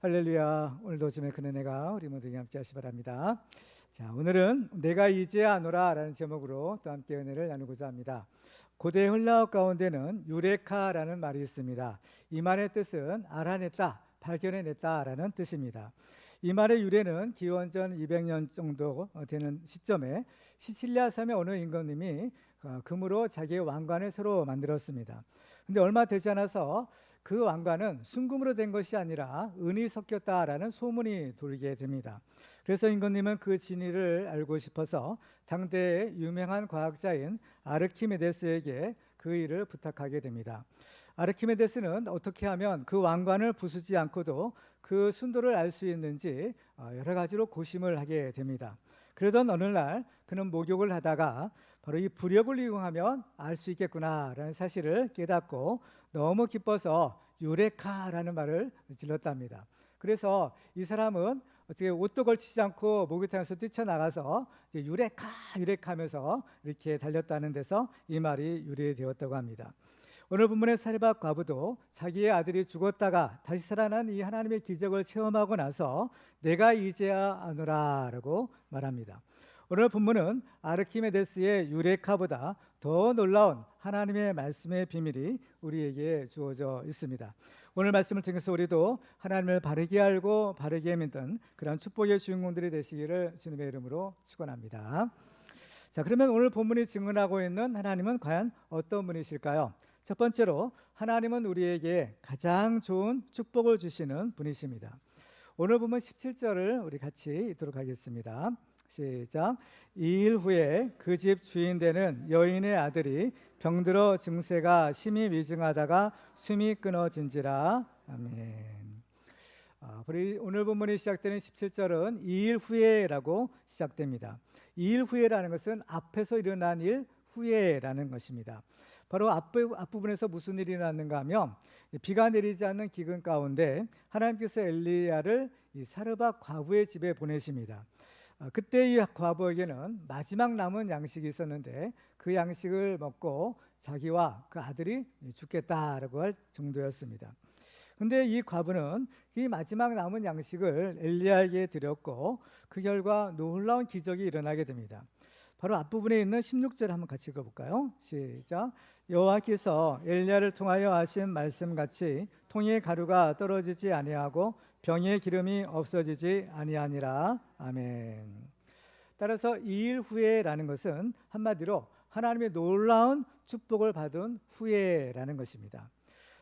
할렐루야. 오늘도 주님의 큰 은혜가 우리 모두에게 함께 하시 바랍니다. 자, 오늘은 내가 이제야노라 라는 제목으로 또 함께 은혜를 나누고자 합니다. 고대 헬라어 가운데는 유레카라는 말이 있습니다. 이 말의 뜻은 알아냈다, 발견해냈다 라는 뜻입니다. 이 말의 유래는 기원전 200년 정도 되는 시점에 시칠리아 섬의 어느 임금님이 금으로 자기의 왕관을 새로 만들었습니다. 근데 얼마 되지 않아서 그 왕관은 순금으로 된 것이 아니라 은이 섞였다라는 소문이 돌게 됩니다. 그래서 임금님은 그 진위를 알고 싶어서 당대의 유명한 과학자인 아르키메데스에게 그 일을 부탁하게 됩니다. 아르키메데스는 어떻게 하면 그 왕관을 부수지 않고도 그 순도를 알 수 있는지 여러 가지로 고심을 하게 됩니다. 그러던 어느 날 그는 목욕을 하다가 바로 이 부력을 이용하면 알 수 있겠구나라는 사실을 깨닫고 너무 기뻐서 유레카라는 말을 질렀답니다. 그래서 이 사람은 어떻게 옷도 걸치지 않고 목욕탕에서 뛰쳐나가서 이제 유레카 하면서 이렇게 달렸다는 데서 이 말이 유래되었다고 합니다. 오늘 본문의 사리밧 과부도 자기의 아들이 죽었다가 다시 살아난 이 하나님의 기적을 체험하고 나서 내가 이제야 아노라 라고 말합니다. 오늘 본문은 아르키메데스의 유레카보다 더 놀라운 하나님의 말씀의 비밀이 우리에게 주어져 있습니다. 오늘 말씀을 통해서 우리도 하나님을 바르게 알고 바르게 믿는 그런 축복의 주인공들이 되시기를 주님의 이름으로 축원합니다. 자, 그러면 오늘 본문이 증언하고 있는 하나님은 과연 어떤 분이실까요? 첫 번째로 하나님은 우리에게 가장 좋은 축복을 주시는 분이십니다. 오늘 보면 17절을 우리 같이 읽도록 하겠습니다. 시작. 2일 후에 그 집 주인 되는 여인의 아들이 병들어 증세가 심히 위중하다가 숨이 끊어진지라. 아멘. 오늘 본문이 시작되는 17절은 2일 후에라고 시작됩니다. 2일 후에라는 것은 앞에서 일어난 일 후에라는 것입니다. 바로 앞부분에서 무슨 일이 났는가 하면 비가 내리지 않는 기근 가운데 하나님께서 엘리야를 이 사르밧 과부의 집에 보내십니다. 그때 이 과부에게는 마지막 남은 양식이 있었는데 그 양식을 먹고 자기와 그 아들이 죽겠다라고 할 정도였습니다. 근데 이 과부는 이 마지막 남은 양식을 엘리야에게 드렸고 그 결과 놀라운 기적이 일어나게 됩니다. 바로 앞부분에 있는 16절 한번 같이 읽어볼까요? 시작. 여호와께서 엘리야를 통하여 하신 말씀같이 통의 가루가 떨어지지 아니하고 병의 기름이 없어지지 아니하니라. 아멘. 따라서 2일 후에라는 것은 한마디로 하나님의 놀라운 축복을 받은 후에라는 것입니다.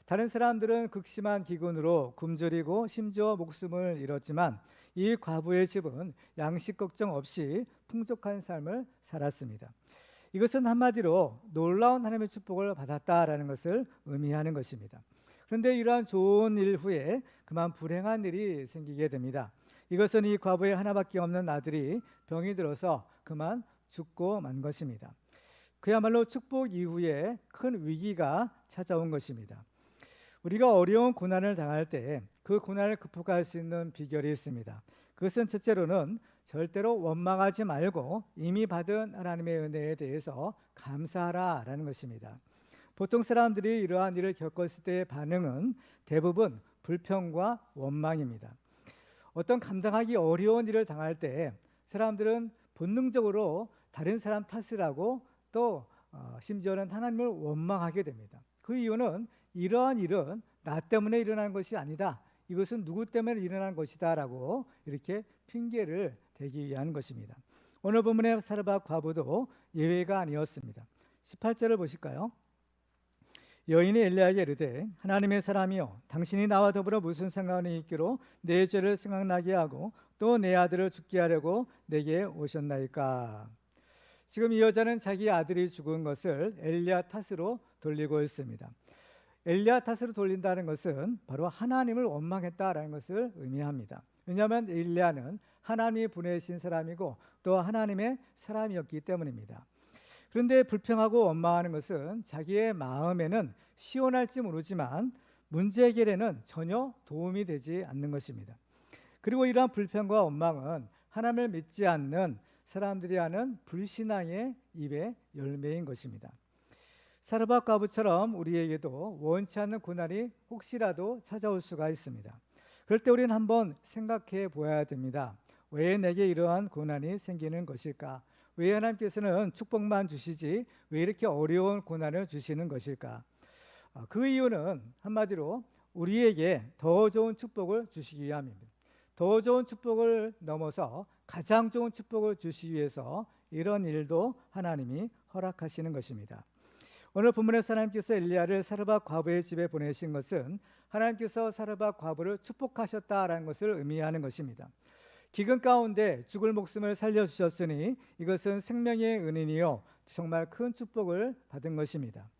다른 사람들은 극심한 기근으로 굶주리고 심지어 목숨을 잃었지만 이 과부의 집은 양식 걱정 없이 풍족한 삶을 살았습니다. 이것은 한마디로 놀라운 하나님의 축복을 받았다라는 것을 의미하는 것입니다. 그런데 이러한 좋은 일 후에 그만 불행한 일이 생기게 됩니다. 이것은 이 과부의 하나밖에 없는 아들이 병이 들어서 그만 죽고 만 것입니다. 그야말로 축복 이후에 큰 위기가 찾아온 것입니다. 우리가 어려운 고난을 당할 때 그 고난을 극복할 수 있는 비결이 있습니다. 그것은 첫째로는 절대로 원망하지 말고 이미 받은 하나님의 은혜에 대해서 감사하라라는 것입니다. 보통 사람들이 이러한 일을 겪었을 때의 반응은 대부분 불평과 원망입니다. 어떤 감당하기 어려운 일을 당할 때 사람들은 본능적으로 다른 사람 탓을 하고 또 심지어는 하나님을 원망하게 됩니다. 그 이유는 이러한 일은 나 때문에 일어난 것이 아니다. 이것은 누구 때문에 일어난 것이다 라고 이렇게 핑계를 대기 위한 것입니다. 오늘 본문의 사르밧 과부도 예외가 아니었습니다. 18절을 보실까요? 여인이 엘리야에게 이르되 하나님의 사람이여 당신이 나와 더불어 무슨 상관이 있기로 내 죄를 생각나게 하고 또 내 아들을 죽게 하려고 내게 오셨나이까. 지금 이 여자는 자기 아들이 죽은 것을 엘리야 탓으로 돌리고 있습니다. 엘리야 탓으로 돌린다는 것은 바로 하나님을 원망했다라는 것을 의미합니다. 왜냐하면 엘리야는 하나님이 보내신 사람이고 또 하나님의 사람이었기 때문입니다. 그런데 불평하고 원망하는 것은 자기의 마음에는 시원할지 모르지만 문제 해결에는 전혀 도움이 되지 않는 것입니다. 그리고 이러한 불평과 원망은 하나님을 믿지 않는 사람들이 하는 불신앙의 입의 열매인 것입니다. 사르밧 과부처럼 우리에게도 원치 않는 고난이 혹시라도 찾아올 수가 있습니다. 그럴 때 우리는 한번 생각해 보아야 됩니다. 왜 내게 이러한 고난이 생기는 것일까? 왜 하나님께서는 축복만 주시지 왜 이렇게 어려운 고난을 주시는 것일까? 그 이유는 한마디로 우리에게 더 좋은 축복을 주시기 위함입니다. 더 좋은 축복을 넘어서 가장 좋은 축복을 주시기 위해서 이런 일도 하나님이 허락하시는 것입니다. 오늘 본문에서 하나님께서 엘리야를 사르밧 과부의 집에 보내신 것은 하나님께서 사르밧 과부를 축복하셨다라는 것을 의미하는 것입니다. 기근 가운데 죽을 목숨을 살려주셨으니 이것은 생명의 은인이요 정말 큰 축복을 받은 것입니다.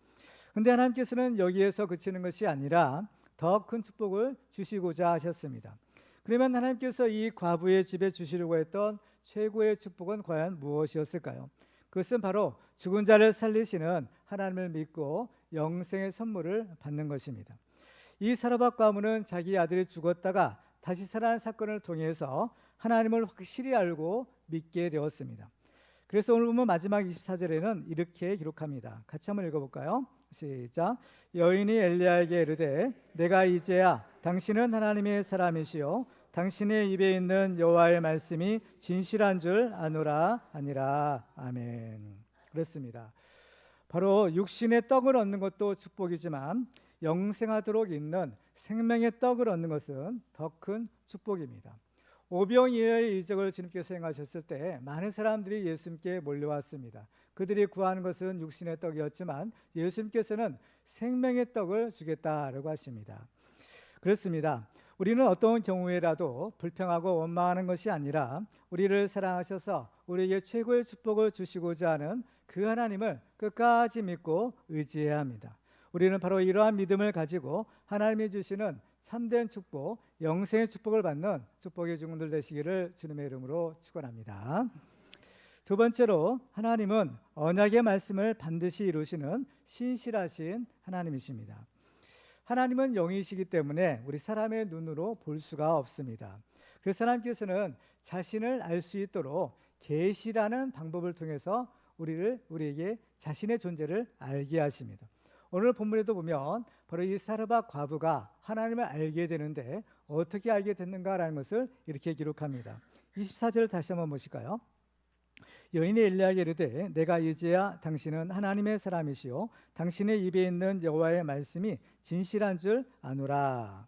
그런데 하나님께서는 여기에서 그치는 것이 아니라 더 큰 축복을 주시고자 하셨습니다. 그러면 하나님께서 이 과부의 집에 주시려고 했던 최고의 축복은 과연 무엇이었을까요? 그것은 바로 죽은 자를 살리시는 하나님을 믿고 영생의 선물을 받는 것입니다. 이 사르밧 과부는 자기 아들이 죽었다가 다시 살아난 사건을 통해서 하나님을 확실히 알고 믿게 되었습니다. 그래서 오늘 보면 마지막 24절에는 이렇게 기록합니다. 같이 한번 읽어볼까요? 시작. 여인이 엘리야에게 이르되 내가 이제야 당신은 하나님의 사람이시요 당신의 입에 있는 여호와의 말씀이 진실한 줄 아노라 하니라. 아멘. 그렇습니다. 바로 육신의 떡을 얻는 것도 축복이지만 영생하도록 있는 생명의 떡을 얻는 것은 더 큰 축복입니다. 오병이어의 이적을 주님께서 행하셨을 때 많은 사람들이 예수님께 몰려왔습니다. 그들이 구하는 것은 육신의 떡이었지만 예수님께서는 생명의 떡을 주겠다라고 하십니다. 그렇습니다. 우리는 어떤 경우에라도 불평하고 원망하는 것이 아니라 우리를 사랑하셔서 우리에게 최고의 축복을 주시고자 하는 그 하나님을 끝까지 믿고 의지해야 합니다. 우리는 바로 이러한 믿음을 가지고 하나님이 주시는 참된 축복, 영생의 축복을 받는 축복의 증인들 되시기를 주님의 이름으로 축원합니다. 두 번째로 하나님은 언약의 말씀을 반드시 이루시는 신실하신 하나님이십니다. 하나님은 영이시기 때문에 우리 사람의 눈으로 볼 수가 없습니다. 그래서 하나님께서는 자신을 알 수 있도록 계시라는 방법을 통해서 우리에게 자신의 존재를 알게 하십니다. 오늘 본문에도 보면 바로 이 사르밧 과부가 하나님을 알게 되는데 어떻게 알게 됐는가라는 것을 이렇게 기록합니다. 24절을 다시 한번 보실까요? 여인이 엘리야에게 이르되 내가 이제야 당신은 하나님의 사람이시요 당신의 입에 있는 여호와의 말씀이 진실한 줄 아노라.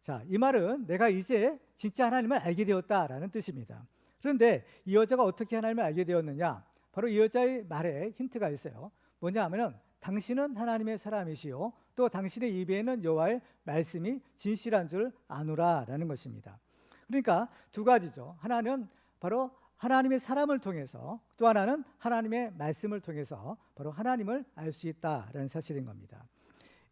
자, 이 말은 내가 이제 진짜 하나님을 알게 되었다라는 뜻입니다. 그런데 이 여자가 어떻게 하나님을 알게 되었느냐? 바로 이 여자의 말에 힌트가 있어요. 뭐냐 하면은 당신은 하나님의 사람이시요 또 당신의 입에 있는 여호와의 말씀이 진실한 줄 아노라라는 것입니다. 그러니까 두 가지죠. 하나는 바로 하나님의 사람을 통해서 또 하나는 하나님의 말씀을 통해서 바로 하나님을 알 수 있다라는 사실인 겁니다.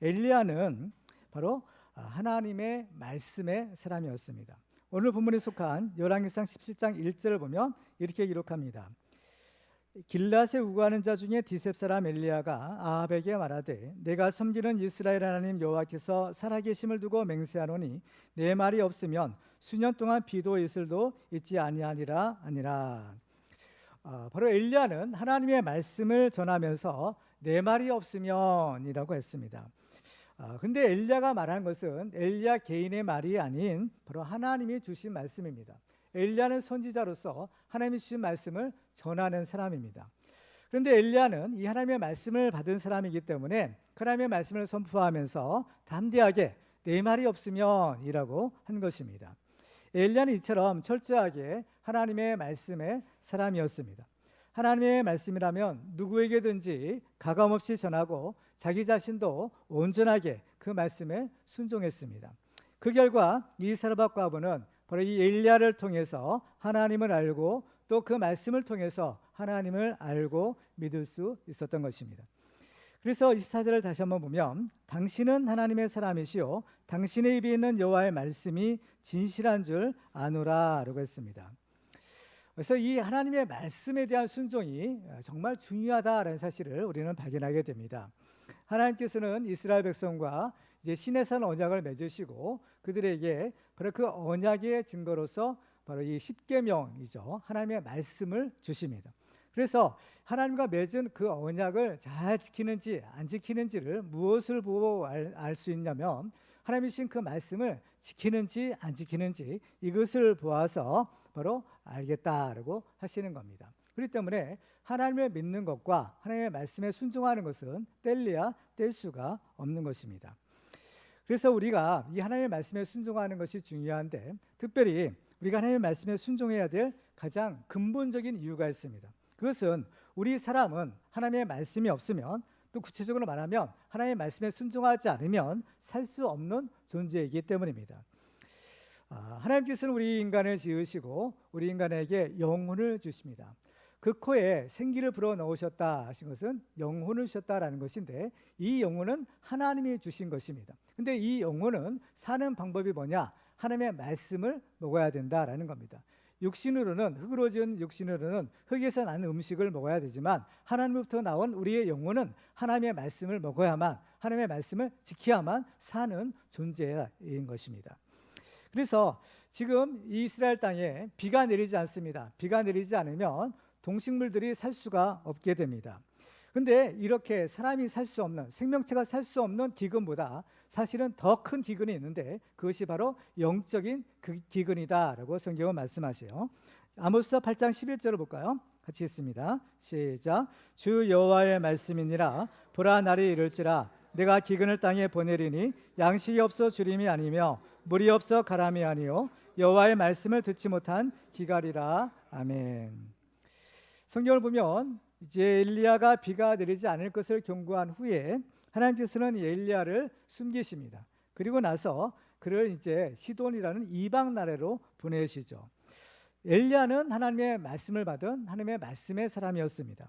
엘리야는 바로 하나님의 말씀의 사람이었습니다. 오늘 본문에 속한 열왕기상 17장 1절을 보면 이렇게 기록합니다. 길앗에 우거하는 자 중에 디셉 사람 엘리야가 아합에게 말하되 내가 섬기는 이스라엘 하나님 여호와께서 살아계심을 두고 맹세하노니 내 말이 없으면 수년 동안 비도 이슬도 있지 아니하니라 아니라. 바로 엘리야는 하나님의 말씀을 전하면서 내 말이 없으면이라고 했습니다. 근데 엘리야가 말하는 것은 엘리야 개인의 말이 아닌 바로 하나님이 주신 말씀입니다. 엘리야는 선지자로서 하나님이 주신 말씀을 전하는 사람입니다. 그런데 엘리야는 이 하나님의 말씀을 받은 사람이기 때문에 그 하나님의 말씀을 선포하면서 담대하게 내 말이 없으면 이라고 한 것입니다. 엘리야는 이처럼 철저하게 하나님의 말씀의 사람이었습니다. 하나님의 말씀이라면 누구에게든지 가감없이 전하고 자기 자신도 온전하게 그 말씀에 순종했습니다. 그 결과 이 사르밧 과부는 바로 이 엘리야를 통해서 하나님을 알고 또 그 말씀을 통해서 하나님을 알고 믿을 수 있었던 것입니다. 그래서 24절을 다시 한번 보면 당신은 하나님의 사람이시요 당신의 입에 있는 여호와의 말씀이 진실한 줄 아노라라고 했습니다. 그래서 이 하나님의 말씀에 대한 순종이 정말 중요하다라는 사실을 우리는 발견하게 됩니다. 하나님께서는 이스라엘 백성과 이제 시내산 언약을 맺으시고 그들에게 바로 그 언약의 증거로서 바로 이 십계명이죠. 하나님의 말씀을 주십니다. 그래서 하나님과 맺은 그 언약을 잘 지키는지 안 지키는지를 무엇을 보고 알 수 있냐면 하나님이 주신 그 말씀을 지키는지 안 지키는지 이것을 보아서 바로 알겠다라고 하시는 겁니다. 그렇기 때문에 하나님을 믿는 것과 하나님의 말씀에 순종하는 것은 뗄래야 뗄 수가 없는 것입니다. 그래서 우리가 이 하나님의 말씀에 순종하는 것이 중요한데, 특별히 우리가 하나님의 말씀에 순종해야 될 가장 근본적인 이유가 있습니다. 그것은 우리 사람은 하나님의 말씀이 없으면, 또 구체적으로 말하면 하나님의 말씀에 순종하지 않으면 살 수 없는 존재이기 때문입니다. 하나님께서는 우리 인간을 지으시고 우리 인간에게 영혼을 주십니다. 그 코에 생기를 불어넣으셨다 하신 것은 영혼을 주셨다라는 것인데, 이 영혼은 하나님이 주신 것입니다. 근데 이 영혼은 사는 방법이 뭐냐? 하나님의 말씀을 먹어야 된다라는 겁니다. 육신으로는, 흙으로 지은 육신으로는 흙에서 나는 음식을 먹어야 되지만, 하나님으로부터 나온 우리의 영혼은 하나님의 말씀을 먹어야만, 하나님의 말씀을 지켜야만 사는 존재인 것입니다. 그래서 지금 이스라엘 땅에 비가 내리지 않습니다. 비가 내리지 않으면 동식물들이 살 수가 없게 됩니다. 근데 이렇게 사람이 살 수 없는, 생명체가 살 수 없는 기근보다 사실은 더 큰 기근이 있는데, 그것이 바로 영적인 그 기근이다라고 성경은 말씀하세요. 아모스서 8장 11절을 볼까요? 같이 읽습니다. 시작. 주 여호와의 말씀이니라. 보라, 날이 이를지라. 내가 기근을 땅에 보내리니 양식이 없어 주림이 아니며 물이 없어 가람이 아니요 여호와의 말씀을 듣지 못한 기갈이라. 아멘. 성경을 보면 이제 엘리야가 비가 내리지 않을 것을 경고한 후에 하나님께서는 엘리야를 숨기십니다. 그리고 나서 그를 이제 시돈이라는 이방 나라로 보내시죠. 엘리야는 하나님의 말씀을 받은 하나님의 말씀의 사람이었습니다.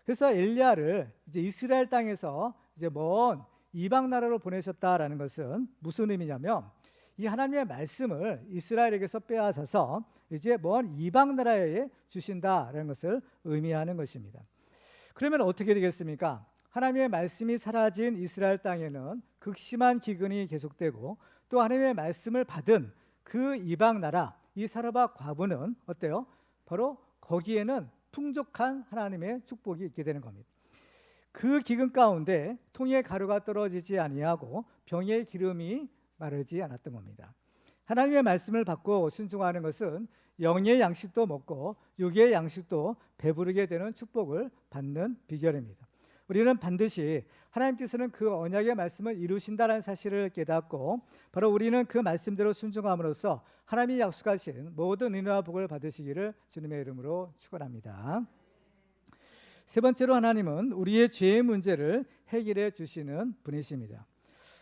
그래서 엘리야를 이제 이스라엘 땅에서 이제 먼 이방 나라로 보내셨다라는 것은 무슨 의미냐면, 이 하나님의 말씀을 이스라엘에게서 빼앗아서 이제 먼 이방 나라에 주신다라는 것을 의미하는 것입니다. 그러면 어떻게 되겠습니까? 하나님의 말씀이 사라진 이스라엘 땅에는 극심한 기근이 계속되고, 또 하나님의 말씀을 받은 그 이방 나라, 이 사르밧 과부는 어때요? 바로 거기에는 풍족한 하나님의 축복이 있게 되는 겁니다. 그 기근 가운데 통에 가루가 떨어지지 아니하고 병에 기름이 마르지 않았던 겁니다. 하나님의 말씀을 받고 순종하는 것은 영의 양식도 먹고 육의 양식도 배부르게 되는 축복을 받는 비결입니다. 우리는 반드시 하나님께서는 그 언약의 말씀을 이루신다는 사실을 깨닫고, 바로 우리는 그 말씀대로 순종함으로써 하나님이 약속하신 모든 은혜와 복을 받으시기를 주님의 이름으로 축원합니다. 세 번째로, 하나님은 우리의 죄의 문제를 해결해 주시는 분이십니다.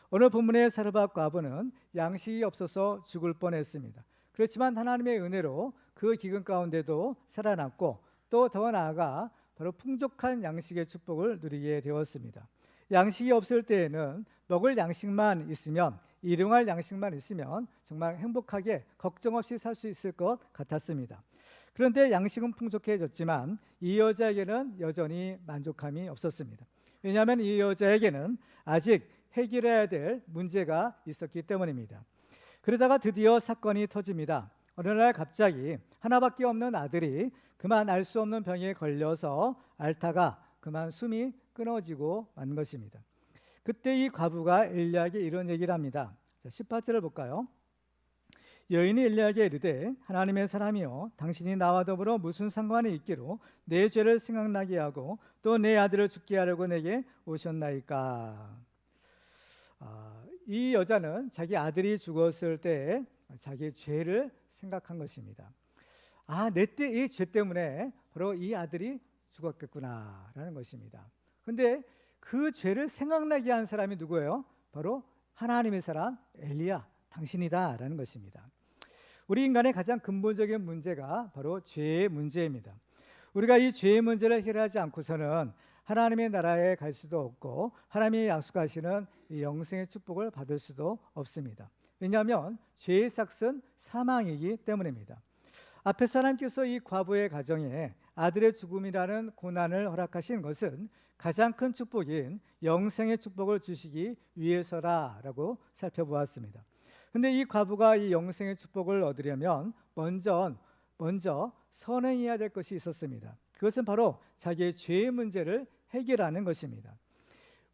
오늘 본문의 사르밧 과부는 양식이 없어서 죽을 뻔했습니다. 그렇지만 하나님의 은혜로 그 기근 가운데도 살아났고, 또 더 나아가 바로 풍족한 양식의 축복을 누리게 되었습니다. 양식이 없을 때에는 먹을 양식만 있으면, 일용할 양식만 있으면 정말 행복하게 걱정 없이 살 수 있을 것 같았습니다. 그런데 양식은 풍족해졌지만 이 여자에게는 여전히 만족함이 없었습니다. 왜냐하면 이 여자에게는 아직 해결해야 될 문제가 있었기 때문입니다. 그러다가 드디어 사건이 터집니다. 어느 날 갑자기 하나밖에 없는 아들이 그만 알 수 없는 병에 걸려서 앓다가 그만 숨이 끊어지고 만 것입니다. 그때 이 과부가 엘리야에게 이런 얘기를 합니다. 18절을 볼까요? 여인이 엘리야에게 이르되, 하나님의 사람이여, 당신이 나와 더불어 무슨 상관이 있기로 내 죄를 생각나게 하고 또 내 아들을 죽게 하려고 내게 오셨나이까. 이 여자는 자기 아들이 죽었을 때 자기 죄를 생각한 것입니다. 내 때 이 죄 때문에 바로 이 아들이 죽었겠구나라는 것입니다. 근데 그 죄를 생각나게 한 사람이 누구예요? 바로 하나님의 사람 엘리야, 당신이다라는 것입니다. 우리 인간의 가장 근본적인 문제가 바로 죄의 문제입니다. 우리가 이 죄의 문제를 해결하지 않고서는 하나님의 나라에 갈 수도 없고, 하나님이 약속하시는 이 영생의 축복을 받을 수도 없습니다. 왜냐하면 죄의 삭은 사망이기 때문입니다. 앞에서 하나님께서 이 과부의 가정에 아들의 죽음이라는 고난을 허락하신 것은 가장 큰 축복인 영생의 축복을 주시기 위해서라고 살펴보았습니다. 근데 이 과부가 이 영생의 축복을 얻으려면 먼저 선행해야 될 것이 있었습니다. 그것은 바로 자기의 죄의 문제를 해결하는 것입니다.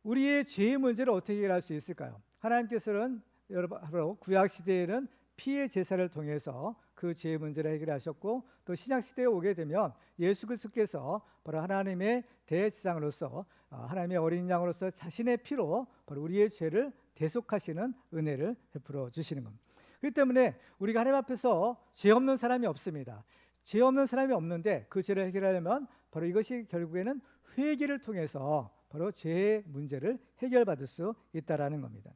우리의 죄의 문제를 어떻게 해결할 수 있을까요? 하나님께서는 바로 구약 시대에는 피의 제사를 통해서 그 죄의 문제를 해결하셨고, 또 신약 시대에 오게 되면 예수 그리스도께서 바로 하나님의 대제사장으로서 하나님의 어린 양으로서 자신의 피로 바로 우리의 죄를 대속하시는 은혜를 베풀어 주시는 겁니다. 그렇기 때문에 우리가 하나님 앞에서 죄 없는 사람이 없습니다. 죄 없는 사람이 없는데 그 죄를 해결하려면 바로 이것이 결국에는 회개를 통해서 바로 죄의 문제를 해결받을 수 있다라는 겁니다.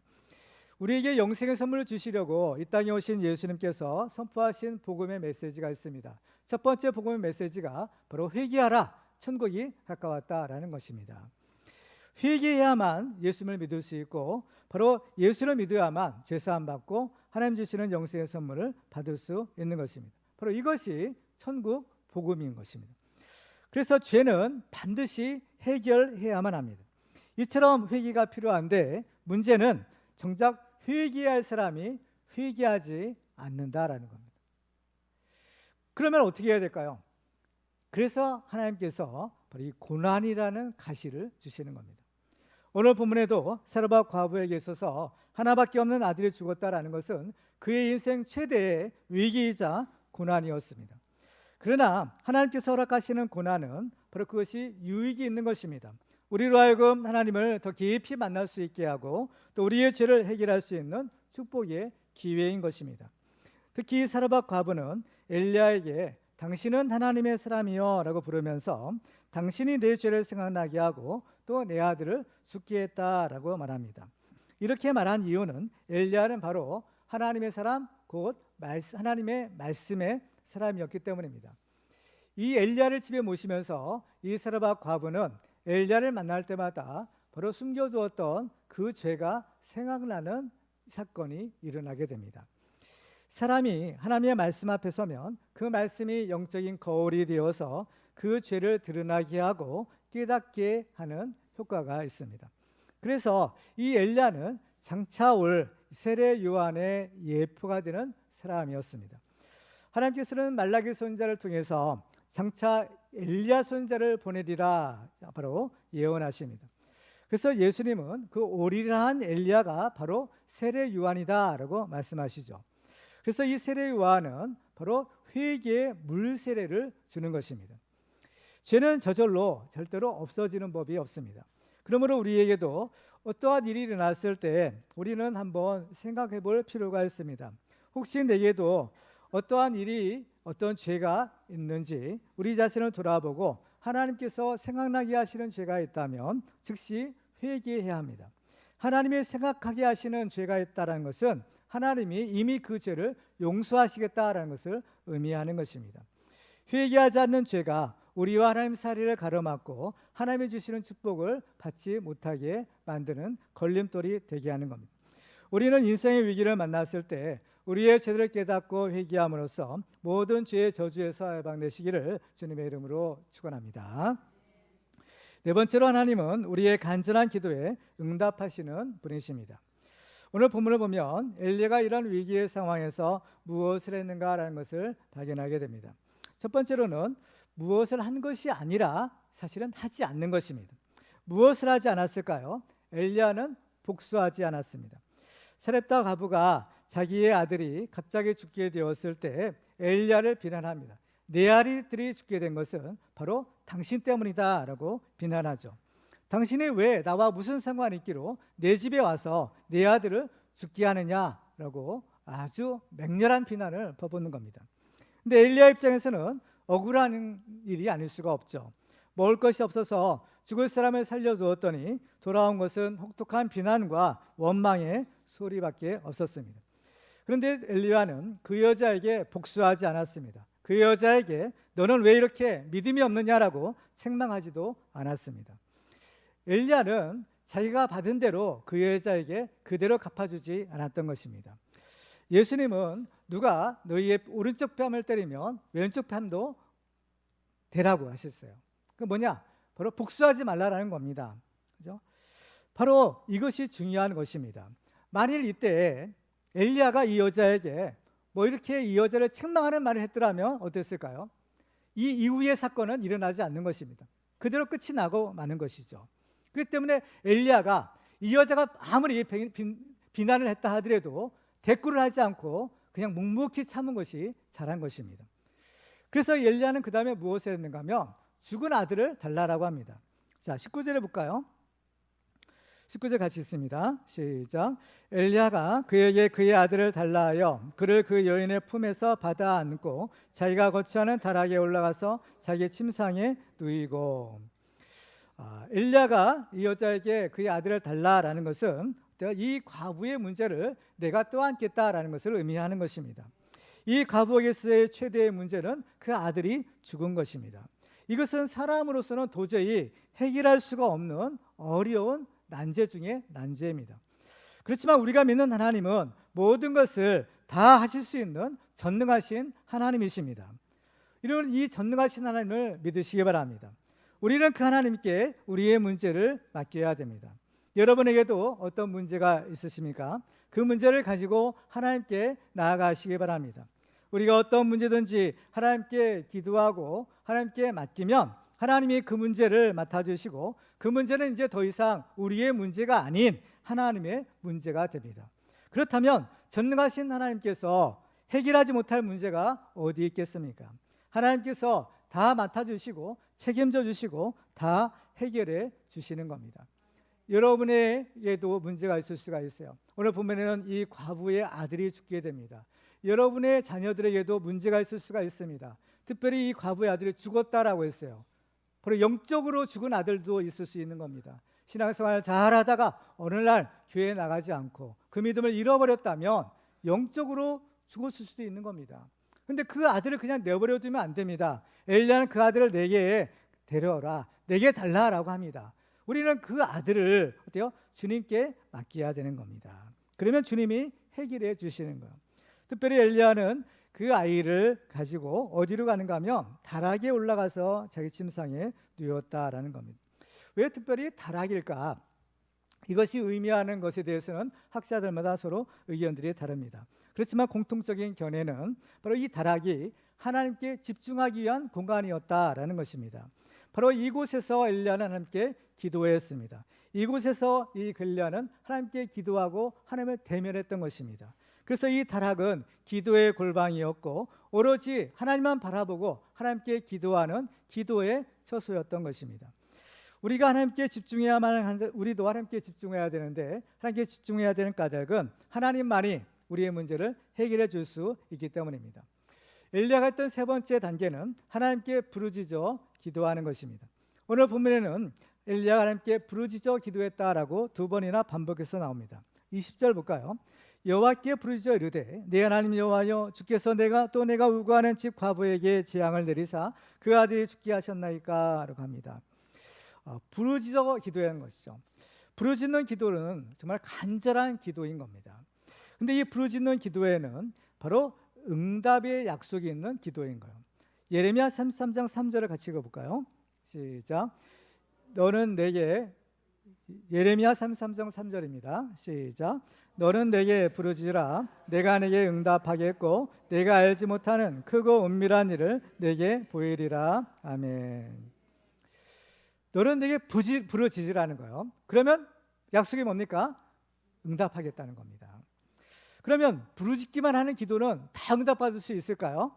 우리에게 영생의 선물을 주시려고 이 땅에 오신 예수님께서 선포하신 복음의 메시지가 있습니다. 첫 번째 복음의 메시지가 바로 회개하라, 천국이 가까웠다라는 것입니다. 회개해야만 예수님을 믿을 수 있고, 바로 예수를 믿어야만 죄사함 받고 하나님 주시는 영생의 선물을 받을 수 있는 것입니다. 바로 이것이 천국 복음인 것입니다. 그래서 죄는 반드시 해결해야만 합니다. 이처럼 회개가 필요한데 문제는 정작 회개할 사람이 회개하지 않는다라는 겁니다. 그러면 어떻게 해야 될까요? 그래서 하나님께서 바로 이 고난이라는 가시를 주시는 겁니다. 오늘 본문에도 사르밧 과부에게 있어서 하나밖에 없는 아들이 죽었다라는 것은 그의 인생 최대의 위기이자 고난이었습니다. 그러나 하나님께서 허락하시는 고난은 바로 그것이 유익이 있는 것입니다. 우리로 하여금 하나님을 더 깊이 만날 수 있게 하고 또 우리의 죄를 해결할 수 있는 축복의 기회인 것입니다. 특히 사르밧 과부는 엘리야에게 당신은 하나님의 사람이여 라고 부르면서 당신이 내 죄를 생각나게 하고 또 내 아들을 죽게 했다라고 말합니다. 이렇게 말한 이유는 엘리야는 바로 하나님의 사람, 곧 하나님의 말씀의 사람이었기 때문입니다. 이 엘리야를 집에 모시면서 이 사르밧 과부는 엘리야를 만날 때마다 바로 숨겨두었던 그 죄가 생각나는 사건이 일어나게 됩니다. 사람이 하나님의 말씀 앞에 서면 그 말씀이 영적인 거울이 되어서 그 죄를 드러나게 하고 깨닫게 하는 효과가 있습니다. 그래서 이 엘리야는 장차 올 세례 요한의 예표가 되는 사람이었습니다. 하나님께서는 말라기 선지자를 통해서 장차 엘리야 선지자를 보내리라 바로 예언하십니다. 그래서 예수님은 그 오리라한 엘리야가 바로 세례 요한이다라고 말씀하시죠. 그래서 이 세례 요한은 바로 회개의 물 세례를 주는 것입니다. 죄는 저절로 절대로 없어지는 법이 없습니다. 그러므로 우리에게도 어떠한 일이 일어났을 때 우리는 한번 생각해 볼 필요가 있습니다. 혹시 내게도 어떠한 일이 어떤 죄가 있는지 우리 자신을 돌아보고 하나님께서 생각나게 하시는 죄가 있다면 즉시 회개해야 합니다. 하나님이 생각하게 하시는 죄가 있다는 것은 하나님이 이미 그 죄를 용서하시겠다라는 것을 의미하는 것입니다. 회개하지 않는 죄가 우리와 하나님 사이를 가로막고 하나님이 주시는 축복을 받지 못하게 만드는 걸림돌이 되게 하는 겁니다. 우리는 인생의 위기를 만났을 때 우리의 죄를 깨닫고 회개함으로써 모든 죄의 저주에서 해방되시기를 주님의 이름으로 축원합니다. 네 번째로 하나님은 우리의 간절한 기도에 응답하시는 분이십니다. 오늘 본문을 보면 엘리야가 이런 위기의 상황에서 무엇을 했는가라는 것을 발견하게 됩니다. 첫 번째로는 무엇을 한 것이 아니라 사실은 하지 않는 것입니다. 무엇을 하지 않았을까요? 엘리야는 복수하지 않았습니다. 사렙다 과부가 자기의 아들이 갑자기 죽게 되었을 때 엘리야를 비난합니다. 내 아들이 죽게 된 것은 바로 당신 때문이다 라고 비난하죠. 당신이 왜 나와 무슨 상관이 있기로 내 집에 와서 내 아들을 죽게 하느냐라고 아주 맹렬한 비난을 퍼붓는 겁니다. 근데 엘리야 입장에서는 억울한 일이 아닐 수가 없죠. 먹을 것이 없어서 죽을 사람을 살려두었더니 돌아온 것은 혹독한 비난과 원망의 소리밖에 없었습니다. 그런데 엘리야는 그 여자에게 복수하지 않았습니다. 그 여자에게 너는 왜 이렇게 믿음이 없느냐라고 책망하지도 않았습니다. 엘리야는 자기가 받은 대로 그 여자에게 그대로 갚아주지 않았던 것입니다. 예수님은 누가 너희의 오른쪽 뺨을 때리면 왼쪽 뺨도 대라고 하셨어요. 그 뭐냐? 바로 복수하지 말라라는 겁니다. 그죠? 바로 이것이 중요한 것입니다. 만일 이때 엘리야가 이 여자에게 뭐 이렇게 이 여자를 책망하는 말을 했더라면 어땠을까요? 이 이후의 사건은 일어나지 않는 것입니다. 그대로 끝이 나고 마는 것이죠. 그렇기 때문에 엘리야가 이 여자가 아무리 비난을 했다 하더라도 대꾸를 하지 않고 그냥 묵묵히 참은 것이 잘한 것입니다. 그래서 엘리야는 그 다음에 무엇을 했는가 하면 죽은 아들을 달라라고 합니다. 자, 19절에 볼까요? 19절 같이 있습니다. 시작. 엘리야가 그에게 그의 아들을 달라 하여 그를 그 여인의 품에서 받아 안고 자기가 거처하는 다락에 올라가서 자기의 침상에 누이고. 엘리야가 이 여자에게 그의 아들을 달라라는 것은 이 과부의 문제를 내가 떠안겠다라는 것을 의미하는 것입니다. 이 과부에게서의 최대의 문제는 그 아들이 죽은 것입니다. 이것은 사람으로서는 도저히 해결할 수가 없는 어려운 난제 중에 난제입니다. 그렇지만 우리가 믿는 하나님은 모든 것을 다 하실 수 있는 전능하신 하나님이십니다. 이런 이 전능하신 하나님을 믿으시기 바랍니다. 우리는 그 하나님께 우리의 문제를 맡겨야 됩니다. 여러분에게도 어떤 문제가 있으십니까? 그 문제를 가지고 하나님께 나아가시기 바랍니다. 우리가 어떤 문제든지 하나님께 기도하고 하나님께 맡기면 하나님이 그 문제를 맡아주시고 그 문제는 이제 더 이상 우리의 문제가 아닌 하나님의 문제가 됩니다. 그렇다면 전능하신 하나님께서 해결하지 못할 문제가 어디 있겠습니까? 하나님께서 다 맡아주시고 책임져 주시고 다 해결해 주시는 겁니다. 여러분에게도 문제가 있을 수가 있어요. 오늘 보면은 이 과부의 아들이 죽게 됩니다. 여러분의 자녀들에게도 문제가 있을 수가 있습니다. 특별히 이 과부의 아들이 죽었다라고 했어요. 바로 영적으로 죽은 아들도 있을 수 있는 겁니다. 신앙생활을 잘하다가 어느 날 교회에 나가지 않고 그 믿음을 잃어버렸다면 영적으로 죽었을 수도 있는 겁니다. 그런데 그 아들을 그냥 내버려 두면 안 됩니다. 엘리야는 그 아들을 내게 데려오라, 내게 달라라고 합니다. 우리는 그 아들을 어때요? 주님께 맡겨야 되는 겁니다. 그러면 주님이 해결해 주시는 거예요. 특별히 엘리야는 그 아이를 가지고 어디로 가는가 하면 다락에 올라가서 자기 침상에 누웠다라는 겁니다. 왜 특별히 다락일까? 이것이 의미하는 것에 대해서는 학자들마다 서로 의견들이 다릅니다. 그렇지만 공통적인 견해는 바로 이 다락이 하나님께 집중하기 위한 공간이었다라는 것입니다. 바로 이곳에서 엘리야는 하나님께 기도했습니다. 이곳에서 이 엘리야는 하나님께 기도하고 하나님을 대면했던 것입니다. 그래서 이 다락은 기도의 골방이었고 오로지 하나님만 바라보고 하나님께 기도하는 기도의 처소였던 것입니다. 우리가 하나님께 집중해야만 하는데 우리도 하나님께 집중해야 되는데 하나님께 집중해야 되는 까닭은 하나님만이 우리의 문제를 해결해 줄 수 있기 때문입니다. 엘리야가 했던 세 번째 단계는 하나님께 부르짖어 기도하는 것입니다. 오늘 본문에는 엘리야가 하나님께 부르짖어 기도했다라고 두 번이나 반복해서 나옵니다. 20절 볼까요? 여호와께 부르짖어 이르되 내 하나님 여호와여 주께서 내가 우구하는 집 과부에게 재앙을 내리사 그 아들이 죽게 하셨나이까 라고 합니다. 부르짖어 기도하는 것이죠. 부르짖는 기도는 정말 간절한 기도인 겁니다. 근데 이 부르짖는 기도에는 바로 응답의 약속이 있는 기도인 거예요. 예레미야 33장 3절을 같이 읽어볼까요? 시작. 너는 내게 예레미야 33장 3절입니다. 시작. 너는 내게 부르짖으라 내가 내게 응답하겠고 내가 알지 못하는 크고 은밀한 일을 내게 보이리라. 아멘. 너는 내게 부르짖으라는 거예요. 그러면 약속이 뭡니까? 응답하겠다는 겁니다. 그러면 부르짖기만 하는 기도는 다 응답받을 수 있을까요?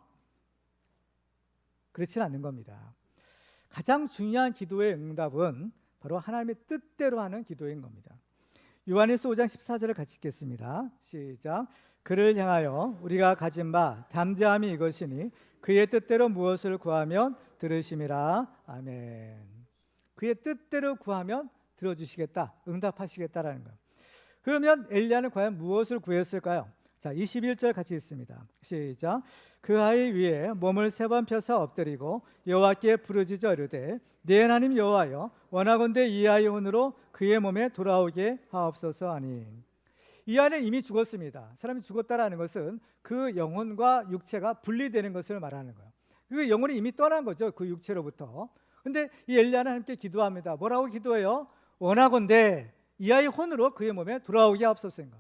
그렇지는 않는 겁니다. 가장 중요한 기도의 응답은 바로 하나님의 뜻대로 하는 기도인 겁니다. 요한일서 5장 14절을 같이 읽겠습니다. 시작. 그를 향하여 우리가 가진 바 담대함이 이것이니 그의 뜻대로 무엇을 구하면 들으심이라. 아멘. 그의 뜻대로 구하면 들어주시겠다, 응답하시겠다라는 거예요. 그러면 엘리야는 과연 무엇을 구했을까요? 자, 21절 같이 읽습니다. 시작. 그 아이 위에 몸을 3번 펴서 엎드리고 여호와께 부르짖어 이르되 내 하나님 여호와여 원하건대 이 아이 혼으로 그의 몸에 돌아오게 하옵소서 하니. 이 아이는 이미 죽었습니다. 사람이 죽었다라는 것은 그 영혼과 육체가 분리되는 것을 말하는 거예요. 그 영혼이 이미 떠난 거죠, 그 육체로부터. 근데 이 엘리야는 하나님께 기도합니다. 뭐라고 기도해요? 원하건대 이 아이 혼으로 그의 몸에 돌아오게 하옵소서인가.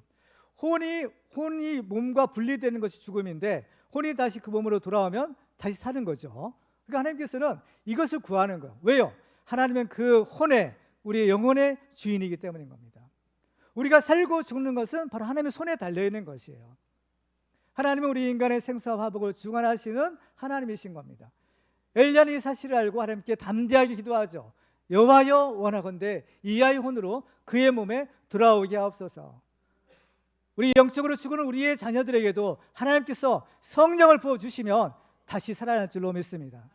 혼이 몸과 분리되는 것이 죽음인데 혼이 다시 그 몸으로 돌아오면 다시 사는 거죠. 그러니까 하나님께서는 이것을 구하는 거예요. 왜요? 하나님은 그 혼의 우리의 영혼의 주인이기 때문인 겁니다. 우리가 살고 죽는 것은 바로 하나님의 손에 달려있는 것이에요. 하나님은 우리 인간의 생사와 화복을 주관하시는 하나님이신 겁니다. 엘리야는 이 사실을 알고 하나님께 담대하게 기도하죠. 여호와여, 원하건대 이 아이 혼으로 그의 몸에 돌아오게 하옵소서. 우리 영적으로 죽은 우리의 자녀들에게도 하나님께서 성령을 부어주시면 다시 살아날 줄로 믿습니다.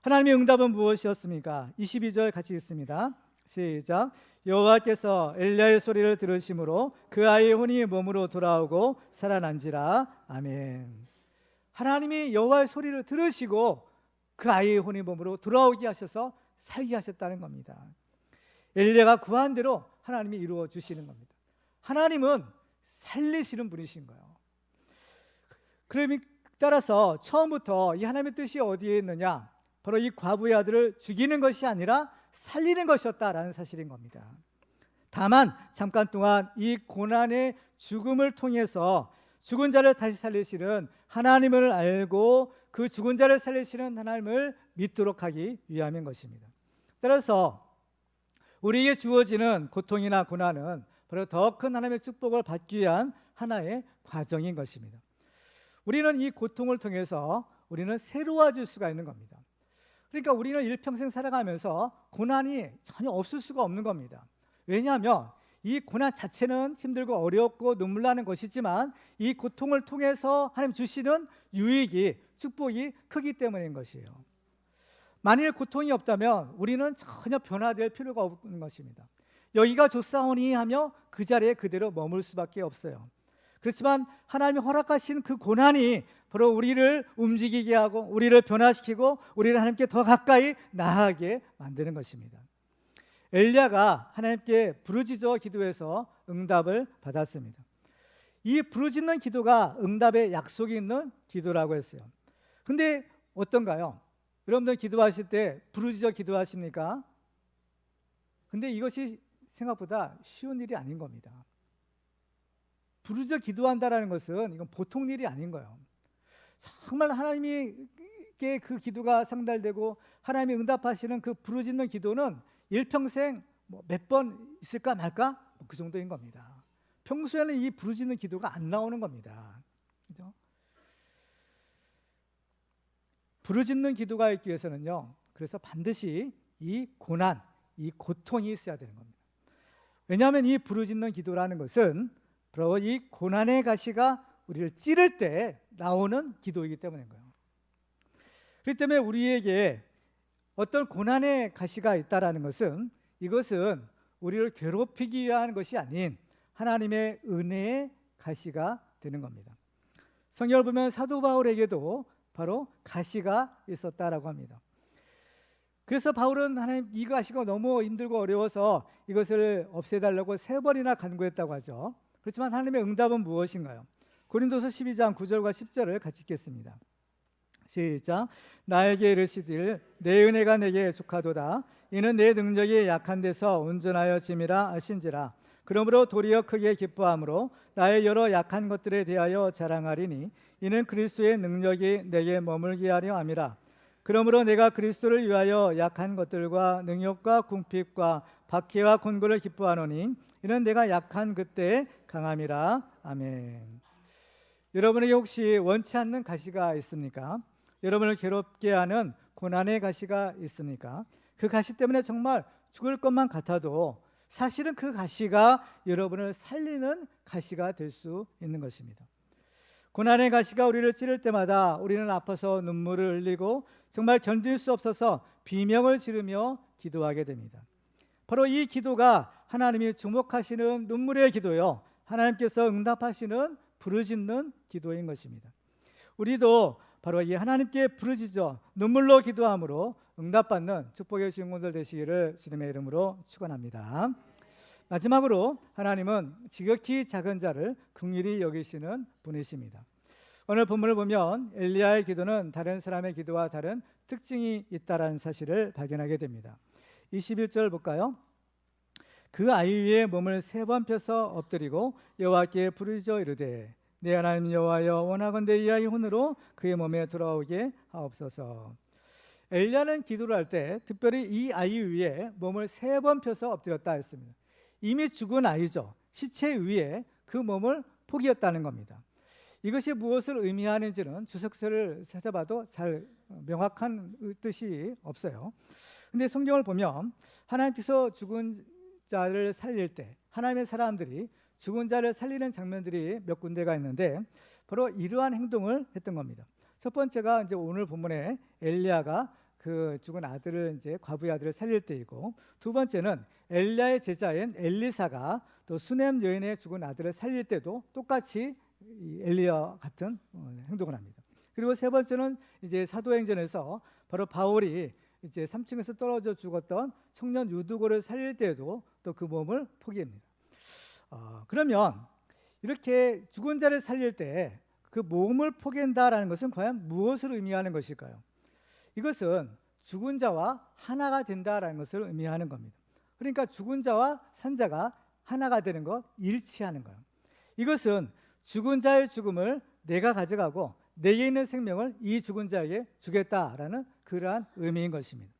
하나님의 응답은 무엇이었습니까? 22절 같이 읽습니다. 시작. 여호와께서 엘리야의 소리를 들으심으로 그 아이의 혼이 몸으로 돌아오고 살아난지라. 아멘. 하나님이 여호와의 소리를 들으시고 그 아이의 혼이 몸으로 돌아오게 하셔서 살게 하셨다는 겁니다. 엘리야가 구한 대로 하나님이 이루어 주시는 겁니다. 하나님은 살리시는 분이신 거예요. 그러니 따라서 처음부터 이 하나님의 뜻이 어디에 있느냐? 바로 이 과부의 아들을 죽이는 것이 아니라 살리는 것이었다라는 사실인 겁니다. 다만 잠깐 동안 이 고난의 죽음을 통해서 죽은 자를 다시 살리시는 하나님을 알고 그 죽은 자를 살리시는 하나님을 믿도록 하기 위함인 것입니다. 따라서 우리에게 주어지는 고통이나 고난은 바로 더 큰 하나님의 축복을 받기 위한 하나의 과정인 것입니다. 우리는 이 고통을 통해서 우리는 새로워질 수가 있는 겁니다. 그러니까 우리는 일평생 살아가면서 고난이 전혀 없을 수가 없는 겁니다. 왜냐하면 이 고난 자체는 힘들고 어렵고 눈물 나는 것이지만 이 고통을 통해서 하나님 주시는 유익이, 축복이 크기 때문인 것이에요. 만일 고통이 없다면 우리는 전혀 변화될 필요가 없는 것입니다. 여기가 좋사오니 하며 그 자리에 그대로 머물 수밖에 없어요. 그렇지만 하나님이 허락하신 그 고난이 바로 우리를 움직이게 하고 우리를 변화시키고 우리를 하나님께 더 가까이 나아가게 만드는 것입니다. 엘리야가 하나님께 부르짖어 기도해서 응답을 받았습니다. 이 부르짖는 기도가 응답의 약속이 있는 기도라고 했어요. 근데 어떤가요? 여러분들 기도하실 때 부르짖어 기도하십니까? 근데 이것이 생각보다 쉬운 일이 아닌 겁니다. 부르짖어 기도한다라는 것은 이건 보통 일이 아닌 거예요. 정말 하나님께 그 기도가 상달되고 하나님이 응답하시는 그 부르짖는 기도는 일평생 몇 번 있을까 말까? 그 정도인 겁니다. 평소에는 이 부르짖는 기도가 안 나오는 겁니다. 그죠? 부르짖는 기도가 있기 위해서는요, 그래서 반드시 이 고난, 이 고통이 있어야 되는 겁니다. 왜냐하면 이 부르짖는 기도라는 것은 바로 이 고난의 가시가 우리를 찌를 때 나오는 기도이기 때문인 거예요. 그렇기 때문에 우리에게 어떤 고난의 가시가 있다라는 것은 이것은 우리를 괴롭히기 위한 것이 아닌 하나님의 은혜의 가시가 되는 겁니다. 성경을 보면 사도 바울에게도 바로 가시가 있었다라고 합니다. 그래서 바울은 하나님 이 가시가 너무 힘들고 어려워서 이것을 없애달라고 3번이나 간구했다고 하죠. 그렇지만 하나님의 응답은 무엇인가요? 고린도서 12장 9절과 10절을 같이 읽겠습니다. 시작. 나에게 이르시길 내 은혜가 내게 족하도다. 이는 내 능력이 약한 데서 온전하여 짐이라 하신지라. 그러므로 도리어 크게 기뻐함으로 나의 여러 약한 것들에 대하여 자랑하리니 이는 그리스도의 능력이 내게 머물게 하려 함이라. 그러므로 내가 그리스도를 위하여 약한 것들과 능력과 궁핍과 박해와 곤고를 기뻐하노니 이는 내가 약한 그때에 강함이라. 아멘. 여러분에게 혹시 원치 않는 가시가 있습니까? 여러분을 괴롭게 하는 고난의 가시가 있습니까? 그 가시 때문에 정말 죽을 것만 같아도 사실은 그 가시가 여러분을 살리는 가시가 될 수 있는 것입니다. 고난의 가시가 우리를 찌를 때마다 우리는 아파서 눈물을 흘리고 정말 견딜 수 없어서 비명을 지르며 기도하게 됩니다. 바로 이 기도가 하나님이 주목하시는 눈물의 기도요, 하나님께서 응답하시는 부르짖는 기도인 것입니다. 우리도 바로 이 하나님께 부르짖어 눈물로 기도함으로 응답받는 축복의 주인공들 되시기를 주님의 이름으로 축원합니다. 마지막으로 하나님은 지극히 작은 자를 긍휼히 여기시는 분이십니다. 오늘 본문을 보면 엘리야의 기도는 다른 사람의 기도와 다른 특징이 있다라는 사실을 발견하게 됩니다. 21절 볼까요? 그 아이 위에 몸을 3번 펴서 엎드리고 여호와께 부르짖어 이르되 내 하나님 여호와여 원하건대 이 아이 혼으로 그의 몸에 돌아오게 하옵소서. 엘리야는 기도를 할 때 특별히 이 아이 위에 몸을 3번 펴서 엎드렸다 했습니다. 이미 죽은 아이죠. 시체 위에 그 몸을 포기했다는 겁니다. 이것이 무엇을 의미하는지는 주석서를 찾아봐도 잘 명확한 뜻이 없어요. 근데 성경을 보면 하나님께서 죽은 자를 살릴 때 하나님의 사람들이 죽은 자를 살리는 장면들이 몇 군데가 있는데 바로 이러한 행동을 했던 겁니다. 첫 번째가 이제 오늘 본문에 엘리야가 그 죽은 아들을 이제 과부의 아들을 살릴 때이고, 두 번째는 엘리야의 제자인 엘리사가 또 수넴 여인의 죽은 아들을 살릴 때도 똑같이 엘리야 같은 행동을 합니다. 그리고 세 번째는 이제 사도행전에서 바로 바울이 이제 3층에서 떨어져 죽었던 청년 유두고를 살릴 때에도 또 그 몸을 포기합니다. 그러면 이렇게 죽은 자를 살릴 때 그 몸을 포기한다라는 것은 과연 무엇을 의미하는 것일까요? 이것은 죽은 자와 하나가 된다라는 것을 의미하는 겁니다. 그러니까 죽은 자와 산 자가 하나가 되는 것, 일치하는 거예요. 이것은 죽은 자의 죽음을 내가 가져가고 내게 있는 생명을 이 죽은 자에게 주겠다라는 그러한 의미인 것입니다.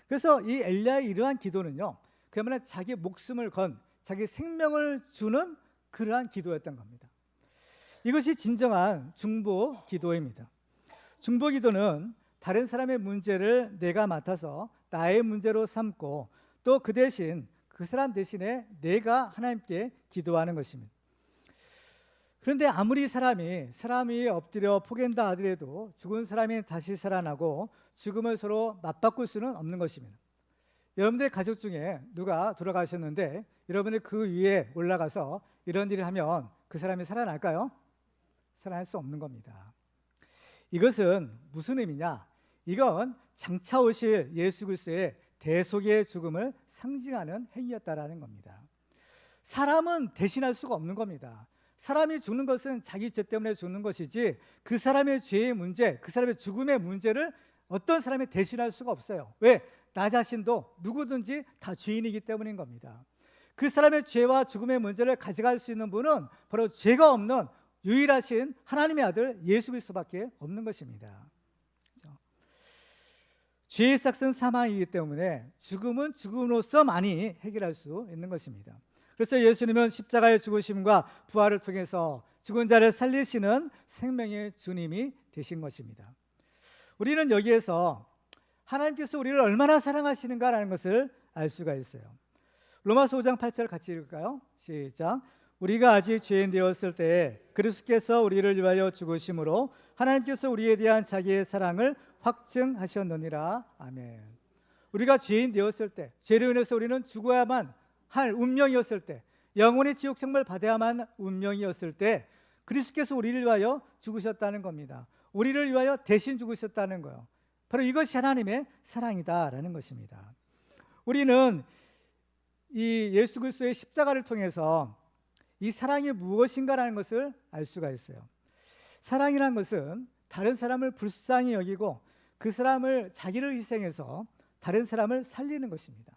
그래서 이 엘리야의 이러한 기도는요, 그야말로 자기 목숨을 건 자기 생명을 주는 그러한 기도였던 겁니다. 이것이 진정한 중보 기도입니다. 중보 기도는 다른 사람의 문제를 내가 맡아서 나의 문제로 삼고 또 그 대신 그 사람 대신에 내가 하나님께 기도하는 것입니다. 그런데 아무리 사람이 엎드려 포기한다 하더라도 죽은 사람이 다시 살아나고 죽음을 서로 맞바꿀 수는 없는 것입니다. 여러분들 가족 중에 누가 돌아가셨는데 여러분이 그 위에 올라가서 이런 일을 하면 그 사람이 살아날까요? 살아날 수 없는 겁니다. 이것은 무슨 의미냐? 이건 장차 오실 예수 그리스도의 대속의 죽음을 상징하는 행위였다라는 겁니다. 사람은 대신할 수가 없는 겁니다. 사람이 죽는 것은 자기 죄 때문에 죽는 것이지 그 사람의 죄의 문제, 그 사람의 죽음의 문제를 어떤 사람이 대신할 수가 없어요. 왜? 나 자신도 누구든지 다 죄인이기 때문인 겁니다. 그 사람의 죄와 죽음의 문제를 가져갈 수 있는 분은 바로 죄가 없는 유일하신 하나님의 아들 예수 그리스도밖에 없는 것입니다. 그렇죠? 죄의 삭은 사망이기 때문에 죽음은 죽음으로서만이 해결할 수 있는 것입니다. 그래서 예수님은 십자가의 죽으심과 부활을 통해서 죽은 자를 살리시는 생명의 주님이 되신 것입니다. 우리는 여기에서 하나님께서 우리를 얼마나 사랑하시는가라는 것을 알 수가 있어요. 로마서 5장 8절 같이 읽을까요? 시작. 우리가 아직 죄인 되었을 때에 그리스도께서 우리를 위하여 죽으심으로 하나님께서 우리에 대한 자기의 사랑을 확증하셨느니라. 아멘. 우리가 죄인 되었을 때, 죄로 인해서 우리는 죽어야만 할 운명이었을 때, 영원히 지옥 형벌 받아야만 운명이었을 때 그리스도께서 우리를 위하여 죽으셨다는 겁니다. 우리를 위하여 대신 죽으셨다는 거예요. 바로 이것이 하나님의 사랑이다라는 것입니다. 우리는 이 예수 그리스도의 십자가를 통해서 이 사랑이 무엇인가라는 것을 알 수가 있어요. 사랑이란 것은 다른 사람을 불쌍히 여기고 그 사람을 자기를 희생해서 다른 사람을 살리는 것입니다.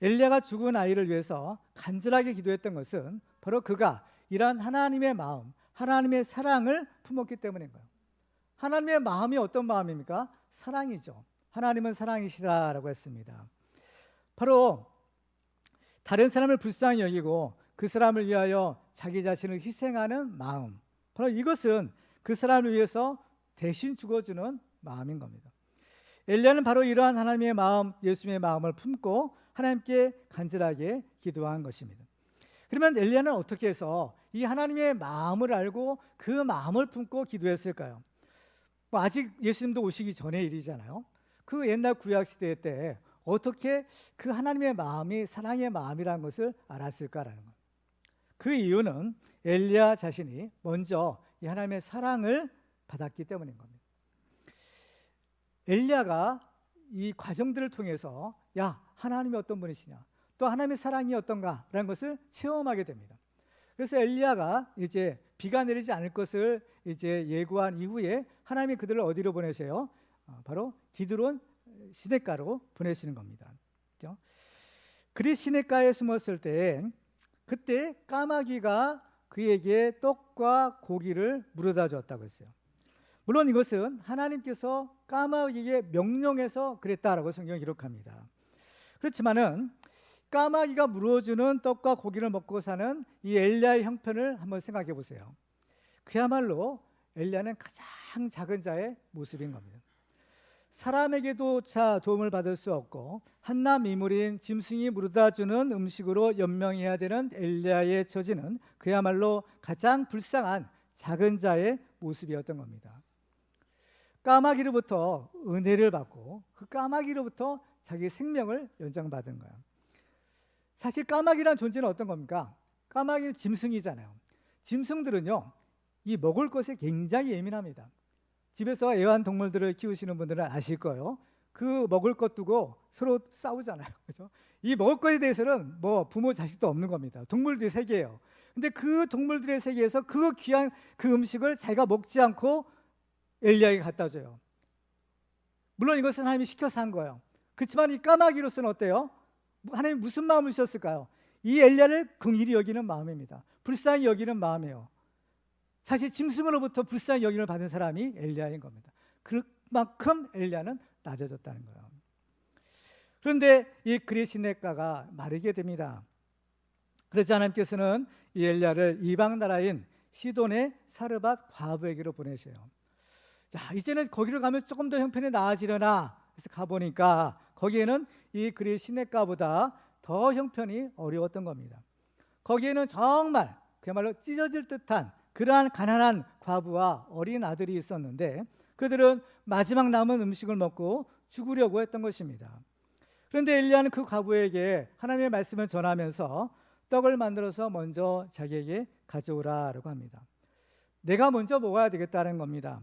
엘리야가 죽은 아이를 위해서 간절하게 기도했던 것은 바로 그가 이러한 하나님의 마음, 하나님의 사랑을 품었기 때문인 거예요. 하나님의 마음이 어떤 마음입니까? 사랑이죠. 하나님은 사랑이시다라고 했습니다. 바로 다른 사람을 불쌍히 여기고 그 사람을 위하여 자기 자신을 희생하는 마음, 바로 이것은 그 사람을 위해서 대신 죽어주는 마음인 겁니다. 엘리야는 바로 이러한 하나님의 마음, 예수님의 마음을 품고 하나님께 간절하게 기도한 것입니다. 그러면 엘리야는 어떻게 해서 이 하나님의 마음을 알고 그 마음을 품고 기도했을까요? 아직 예수님도 오시기 전의 일이잖아요. 그 옛날 구약 시대 때 어떻게 그 하나님의 마음이 사랑의 마음이라는 것을 알았을까라는 것. 그 이유는 엘리야 자신이 먼저 이 하나님의 사랑을 받았기 때문인 겁니다. 엘리야가 이 과정들을 통해서 하나님이 어떤 분이시냐, 또 하나님의 사랑이 어떤가라는 것을 체험하게 됩니다. 그래서 엘리야가 이제 비가 내리지 않을 것을 이제 예고한 이후에 하나님이 그들을 어디로 보내세요? 바로 기드론 시냇가로 보내시는 겁니다. 그렇죠? 그리 시냇가에 숨었을 때 그때 까마귀가 그에게 떡과 고기를 물어다 줬다고 했어요. 물론 이것은 하나님께서 까마귀에게 명령해서 그랬다라고 성경이 기록합니다. 그렇지만은 까마귀가 물어주는 떡과 고기를 먹고 사는 이 엘리야의 형편을 한번 생각해 보세요. 그야말로 엘리야는 가장 작은 자의 모습인 겁니다. 사람에게도 도움을 받을 수 없고 한남 이물인 짐승이 물어다 주는 음식으로 연명해야 되는 엘리야의 처지는 그야말로 가장 불쌍한 작은 자의 모습이었던 겁니다. 까마귀로부터 은혜를 받고 그 까마귀로부터 자기 생명을 연장받은 거예요. 사실 까마귀란 존재는 어떤 겁니까? 까마귀는 짐승이잖아요. 짐승들은요, 이 먹을 것에 굉장히 예민합니다. 집에서 애완동물들을 키우시는 분들은 아실 거예요. 그 먹을 것 두고 서로 싸우잖아요. 그렇죠? 이 먹을 것에 대해서는 뭐 부모 자식도 없는 겁니다. 동물들의 세계예요. 근데 그 동물들의 세계에서 그 귀한 그 음식을 자기가 먹지 않고 엘리야에게 갖다 줘요. 물론 이것은 하나님이 시켜서 한 거예요. 그렇지만 이 까마귀로서는 어때요? 하나님 무슨 마음을 주셨을까요? 이 엘리야를 긍휼히 여기는 마음입니다. 불쌍히 여기는 마음이에요. 사실 짐승으로부터 불쌍히 여김을 받은 사람이 엘리야인 겁니다. 그만큼 엘리야는 낮아졌다는 거예요. 그런데 이 그리 시냇가가 마르게 됩니다. 그래서 하나님께서는 이 엘리야를 이방 나라인 시돈의 사르밧 과부에게로 보내셔요. 자, 이제는 거기로 가면 조금 더 형편이 나아지려나 해서 가보니까 거기에는 이 그리 시냇가보다 더 형편이 어려웠던 겁니다. 거기에는 정말 그야말로 찢어질 듯한 그러한 가난한 과부와 어린 아들이 있었는데 그들은 마지막 남은 음식을 먹고 죽으려고 했던 것입니다. 그런데 엘리야는 그 과부에게 하나님의 말씀을 전하면서 떡을 만들어서 먼저 자기에게 가져오라라고 합니다. 내가 먼저 먹어야 되겠다는 겁니다.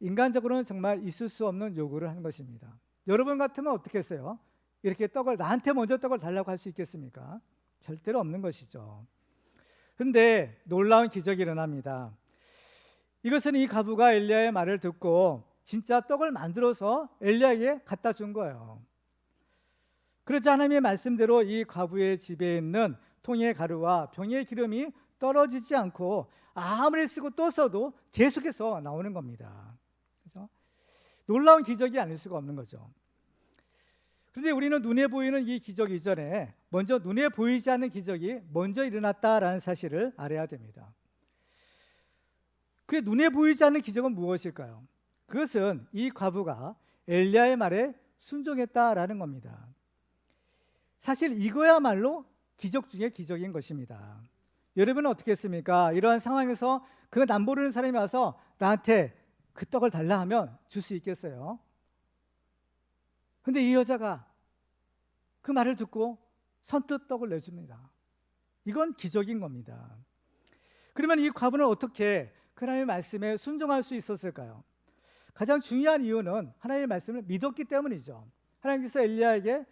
인간적으로는 정말 있을 수 없는 요구를 하는 것입니다. 여러분 같으면 어떻게 했어요? 이렇게 나한테 먼저 떡을 달라고 할 수 있겠습니까? 절대로 없는 것이죠. 그런데 놀라운 기적이 일어납니다. 이것은 이 과부가 엘리야의 말을 듣고 진짜 떡을 만들어서 엘리야에게 갖다 준 거예요. 그러자 하나님의 말씀대로 이 과부의 집에 있는 통의 가루와 병의 기름이 떨어지지 않고 아무리 쓰고 또 써도 계속해서 나오는 겁니다. 그래서 놀라운 기적이 아닐 수가 없는 거죠. 그런데 우리는 눈에 보이는 이 기적 이전에 먼저 눈에 보이지 않는 기적이 먼저 일어났다라는 사실을 알아야 됩니다. 그 눈에 보이지 않는 기적은 무엇일까요? 그것은 이 과부가 엘리야의 말에 순종했다라는 겁니다. 사실 이거야말로 기적 중에 기적인 것입니다. 여러분은 어떻게 했습니까? 이러한 상황에서 그 남모르는 사람이 와서 나한테 그 떡을 달라 하면 줄 수 있겠어요? 근데 이 여자가 그 말을 듣고 선뜻 떡을 내줍니다. 이건 기적인 겁니다. 그러면 이 과부는 어떻게 하나님의 말씀에 순종할 수 있었을까요? 가장 중요한 이유는 하나님의 말씀을 믿었기 때문이죠. 하나님께서 엘리야에게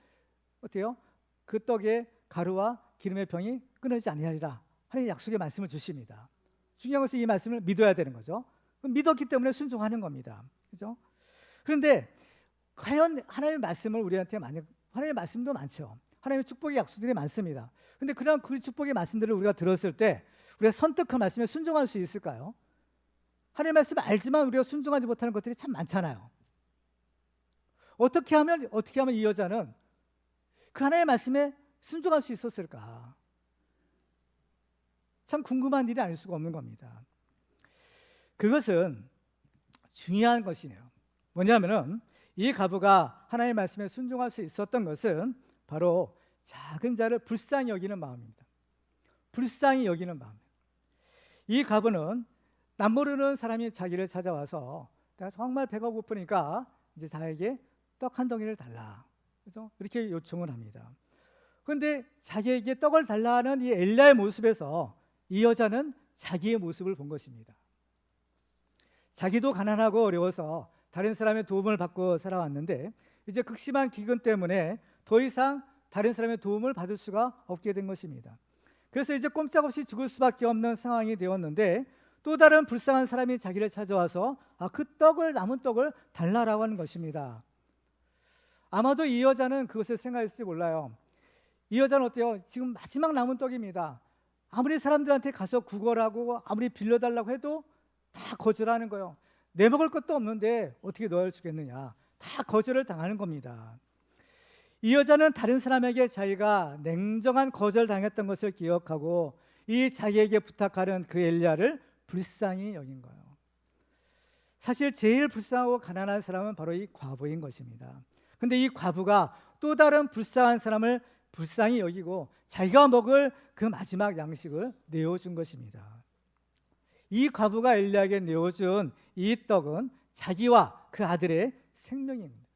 어때요? 그 떡의 가루와 기름의 병이 끊어지지 아니하리라 하나님의 약속의 말씀을 주십니다. 중요한 것은 이 말씀을 믿어야 되는 거죠. 믿었기 때문에 순종하는 겁니다. 그렇죠? 그런데 과연 하나님의 말씀을 우리한테 하나님의 말씀도 많죠. 하나님의 축복의 약속들이 많습니다. 그런데 그런 그 축복의 말씀들을 우리가 들었을 때 우리가 선뜻 그 말씀에 순종할 수 있을까요? 하나님의 말씀을 알지만 우리가 순종하지 못하는 것들이 참 많잖아요. 어떻게 하면 이 여자는 그 하나님의 말씀에 순종할 수 있었을까? 참 궁금한 일이 아닐 수가 없는 겁니다. 그것은 중요한 것이에요. 뭐냐면은 이 과부가 하나님의 말씀에 순종할 수 있었던 것은 바로 작은 자를 불쌍히 여기는 마음입니다. 불쌍히 여기는 마음. 이 과부는 남모르는 사람이 자기를 찾아와서 내가 정말 배가 고프니까 이제 자에게 떡 한 덩이를 달라. 그래서 이렇게 요청을 합니다. 그런데 자기에게 떡을 달라는 이 엘리야의 모습에서 이 여자는 자기의 모습을 본 것입니다. 자기도 가난하고 어려워서 다른 사람의 도움을 받고 살아왔는데 이제 극심한 기근 때문에 더 이상 다른 사람의 도움을 받을 수가 없게 된 것입니다. 그래서 이제 꼼짝없이 죽을 수밖에 없는 상황이 되었는데 또 다른 불쌍한 사람이 자기를 찾아와서 그 남은 떡을 달라라고 하는 것입니다. 아마도 이 여자는 그것을 생각했을지 몰라요. 이 여자는 어때요? 지금 마지막 남은 떡입니다. 아무리 사람들한테 가서 구걸하고 아무리 빌려달라고 해도 다 거절하는 거예요. 내 먹을 것도 없는데 어떻게 너를 주겠느냐. 다 거절을 당하는 겁니다. 이 여자는 다른 사람에게 자기가 냉정한 거절당했던 것을 기억하고 이 자기에게 부탁하는 그 엘리야를 불쌍히 여긴 거예요. 사실 제일 불쌍하고 가난한 사람은 바로 이 과부인 것입니다. 근데 이 과부가 또 다른 불쌍한 사람을 불쌍히 여기고 자기가 먹을 그 마지막 양식을 내어준 것입니다. 이 과부가 엘리야에게 내어준 이 떡은 자기와 그 아들의 생명입니다.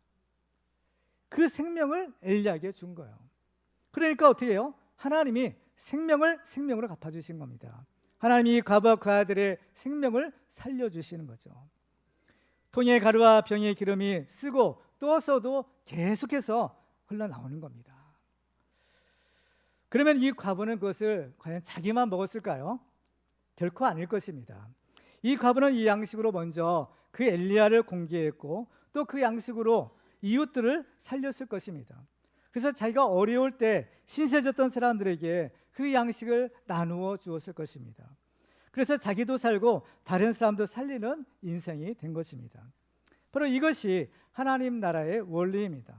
그 생명을 엘리야에게 준 거예요. 그러니까 어떻게 해요? 하나님이 생명을 생명으로 갚아주신 겁니다. 하나님이 과부와 그 아들의 생명을 살려주시는 거죠. 통의 가루와 병의 기름이 쓰고 또 써도 계속해서 흘러나오는 겁니다. 그러면 이 과부는 그것을 과연 자기만 먹었을까요? 결코 아닐 것입니다. 이 과부는 이 양식으로 먼저 그 엘리야를 공개했고 또 그 양식으로 이웃들을 살렸을 것입니다. 그래서 자기가 어려울 때 신세졌던 사람들에게 그 양식을 나누어 주었을 것입니다. 그래서 자기도 살고 다른 사람도 살리는 인생이 된 것입니다. 바로 이것이 하나님 나라의 원리입니다.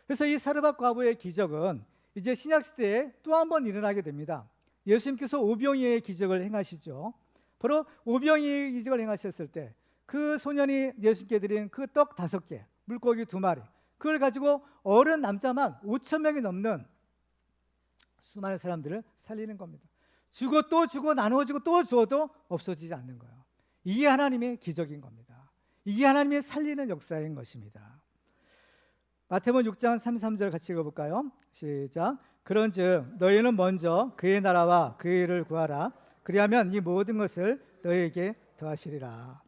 그래서 이 사르밧 과부의 기적은 이제 신약시대에 또 한 번 일어나게 됩니다. 예수님께서 오병이어의 기적을 행하시죠. 바로 오병이어의 기적을 행하셨을 때 그 소년이 예수님께 드린 그 떡 5개, 물고기 2마리, 그걸 가지고 어른 남자만 5천 명이 넘는 수많은 사람들을 살리는 겁니다. 주고 또 주고 나누어주고 또 주어도 없어지지 않는 거예요. 이게 하나님의 기적인 겁니다. 이게 하나님의 살리는 역사인 것입니다. 마태복음 6장 33절 같이 읽어볼까요? 시작. 그런즉 너희는 먼저 그의 나라와 그의 의를 구하라. 그리하면 이 모든 것을 너희에게 더하시리라.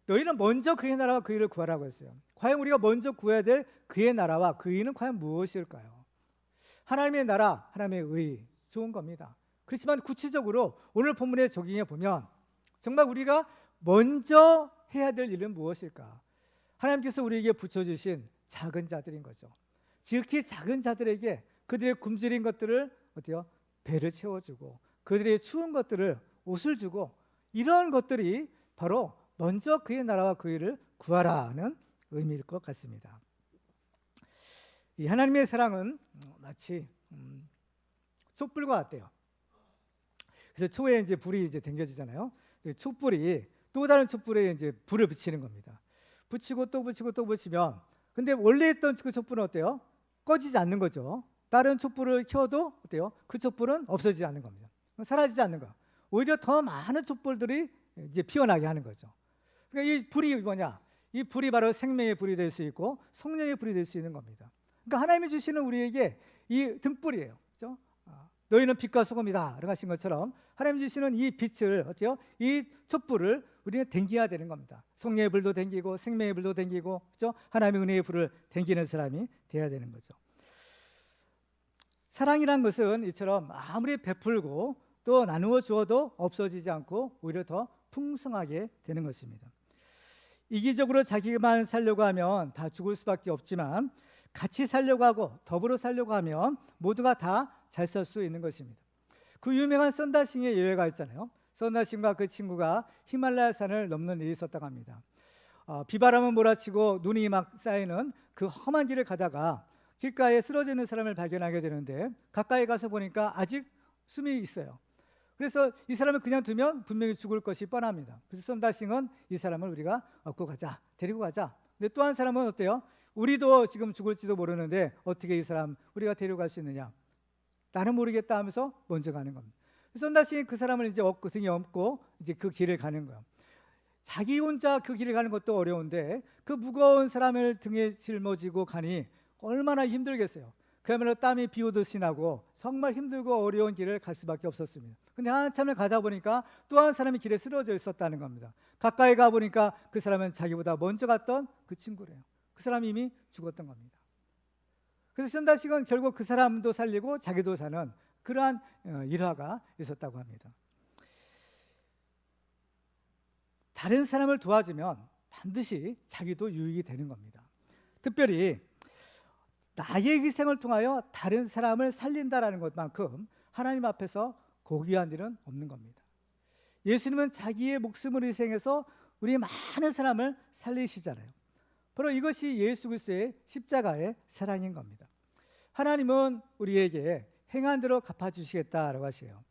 너희는 먼저 그의 나라와 그의 의를 구하라고 했어요. 과연 우리가 먼저 구해야 될 그의 나라와 그 의는 과연 무엇일까요? 하나님의 나라, 하나님의 의, 좋은 겁니다. 그렇지만 구체적으로 오늘 본문에 적용해 보면 정말 우리가 먼저 해야 될 일은 무엇일까? 하나님께서 우리에게 붙여주신 작은 자들인 거죠. 지극히 작은 자들에게 그들의 굶주린 것들을 어때요? 배를 채워주고 그들의 추운 것들을 옷을 주고 이런 것들이 바로 먼저 그의 나라와 그 의를 구하라는 의미일 것 같습니다. 이 하나님의 사랑은 마치 촛불과 같대요. 그래서 초에 이제 불이 이제 댕겨지잖아요. 촛불이 또 다른 촛불에 이제 불을 붙이는 겁니다. 붙이고 또 붙이고 또 붙이면, 근데 원래 있던 그 촛불은 어때요? 꺼지지 않는 거죠. 다른 촛불을 켜도 어때요? 그 촛불은 없어지지 않는 겁니다. 사라지지 않는 거예요. 오히려 더 많은 촛불들이 이제 피어나게 하는 거죠. 그러니까 이 불이 뭐냐? 이 불이 바로 생명의 불이 될 수 있고 성령의 불이 될 수 있는 겁니다. 그러니까 하나님이 주시는 우리에게 이 등불이에요. 그렇죠? 너희는 빛과 소금이다 라고 하신 것처럼 하나님이 주시는 이 빛을 어때요? 이 촛불을 우리는 댕겨야 되는 겁니다. 성령의 불도 댕기고 생명의 불도 댕기고, 그렇죠? 하나님의 은혜의 불을 댕기는 사람이 돼야 되는 거죠. 사랑이란 것은 이처럼 아무리 베풀고 또 나누어 주어도 없어지지 않고 오히려 더 풍성하게 되는 것입니다. 이기적으로 자기만 살려고 하면 다 죽을 수밖에 없지만 같이 살려고 하고 더불어 살려고 하면 모두가 다 잘 살 수 있는 것입니다. 그 유명한 썬다싱의 예외가 있잖아요. 썬다싱과 그 친구가 히말라야 산을 넘는 일이 있었다고 합니다. 비바람은 몰아치고 눈이 막 쌓이는 그 험한 길을 가다가 길가에 쓰러져 있는 사람을 발견하게 되는데 가까이 가서 보니까 아직 숨이 있어요. 그래서 이 사람을 그냥 두면 분명히 죽을 것이 뻔합니다. 그래서 썬다싱은 이 사람을 우리가 업고 가자, 데리고 가자. 근데 또 한 사람은 어때요? 우리도 지금 죽을지도 모르는데 어떻게 이 사람 우리가 데려갈 수 있느냐? 나는 모르겠다 하면서 먼저 가는 겁니다. 썬다싱이 그 사람을 이제 업고 등에 업고 이제 그 길을 가는 거예요. 자기 혼자 그 길을 가는 것도 어려운데 그 무거운 사람을 등에 짊어지고 가니 얼마나 힘들겠어요. 그야말로 땀이 비 오듯이 나고 정말 힘들고 어려운 길을 갈 수밖에 없었습니다. 근데 한참을 가다 보니까 또 한 사람이 길에 쓰러져 있었다는 겁니다. 가까이 가보니까 그 사람은 자기보다 먼저 갔던 그 친구래요. 그 사람이 이미 죽었던 겁니다. 그래서 썬다싱은 결국 그 사람도 살리고 자기도 사는 그러한 일화가 있었다고 합니다. 다른 사람을 도와주면 반드시 자기도 유익이 되는 겁니다. 특별히 나의 희생을 통하여 다른 사람을 살린다라는 것만큼 하나님 앞에서 고귀한 일은 없는 겁니다. 예수님은 자기의 목숨을 희생해서 우리 많은 사람을 살리시잖아요. 바로 이것이 예수 그리스도의 십자가의 사랑인 겁니다. 하나님은 우리에게 행한 대로 갚아주시겠다라고 하세요.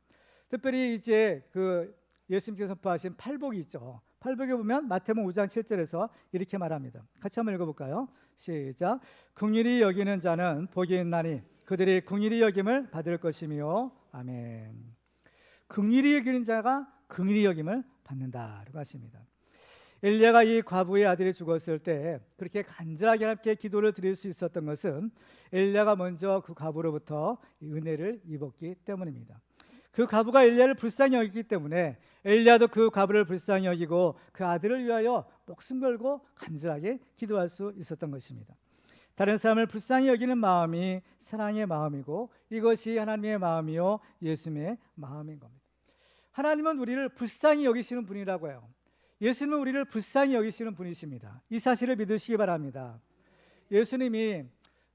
특별히 이제 그 예수님께서 선포하신 팔복이 있죠. 팔복에 보면 마태복음 5장 7절에서 이렇게 말합니다. 같이 한번 읽어볼까요? 시작. 긍휼히 여기는 자는 복이 있나니 그들이 긍휼히 여김을 받을 것이며. 아멘. 긍휼히 여기는 자가 긍휼히 여김을 받는다라고 하십니다. 엘리야가 이 과부의 아들이 죽었을 때 그렇게 간절하게 함께 기도를 드릴 수 있었던 것은 엘리야가 먼저 그 과부로부터 은혜를 입었기 때문입니다. 그 과부가 엘리야를 불쌍히 여기기 때문에 엘리야도 그 과부를 불쌍히 여기고 그 아들을 위하여 목숨 걸고 간절하게 기도할 수 있었던 것입니다. 다른 사람을 불쌍히 여기는 마음이 사랑의 마음이고 이것이 하나님의 마음이요 예수님의 마음인 겁니다. 하나님은 우리를 불쌍히 여기시는 분이라고 해요. 예수님은 우리를 불쌍히 여기시는 분이십니다. 이 사실을 믿으시기 바랍니다. 예수님이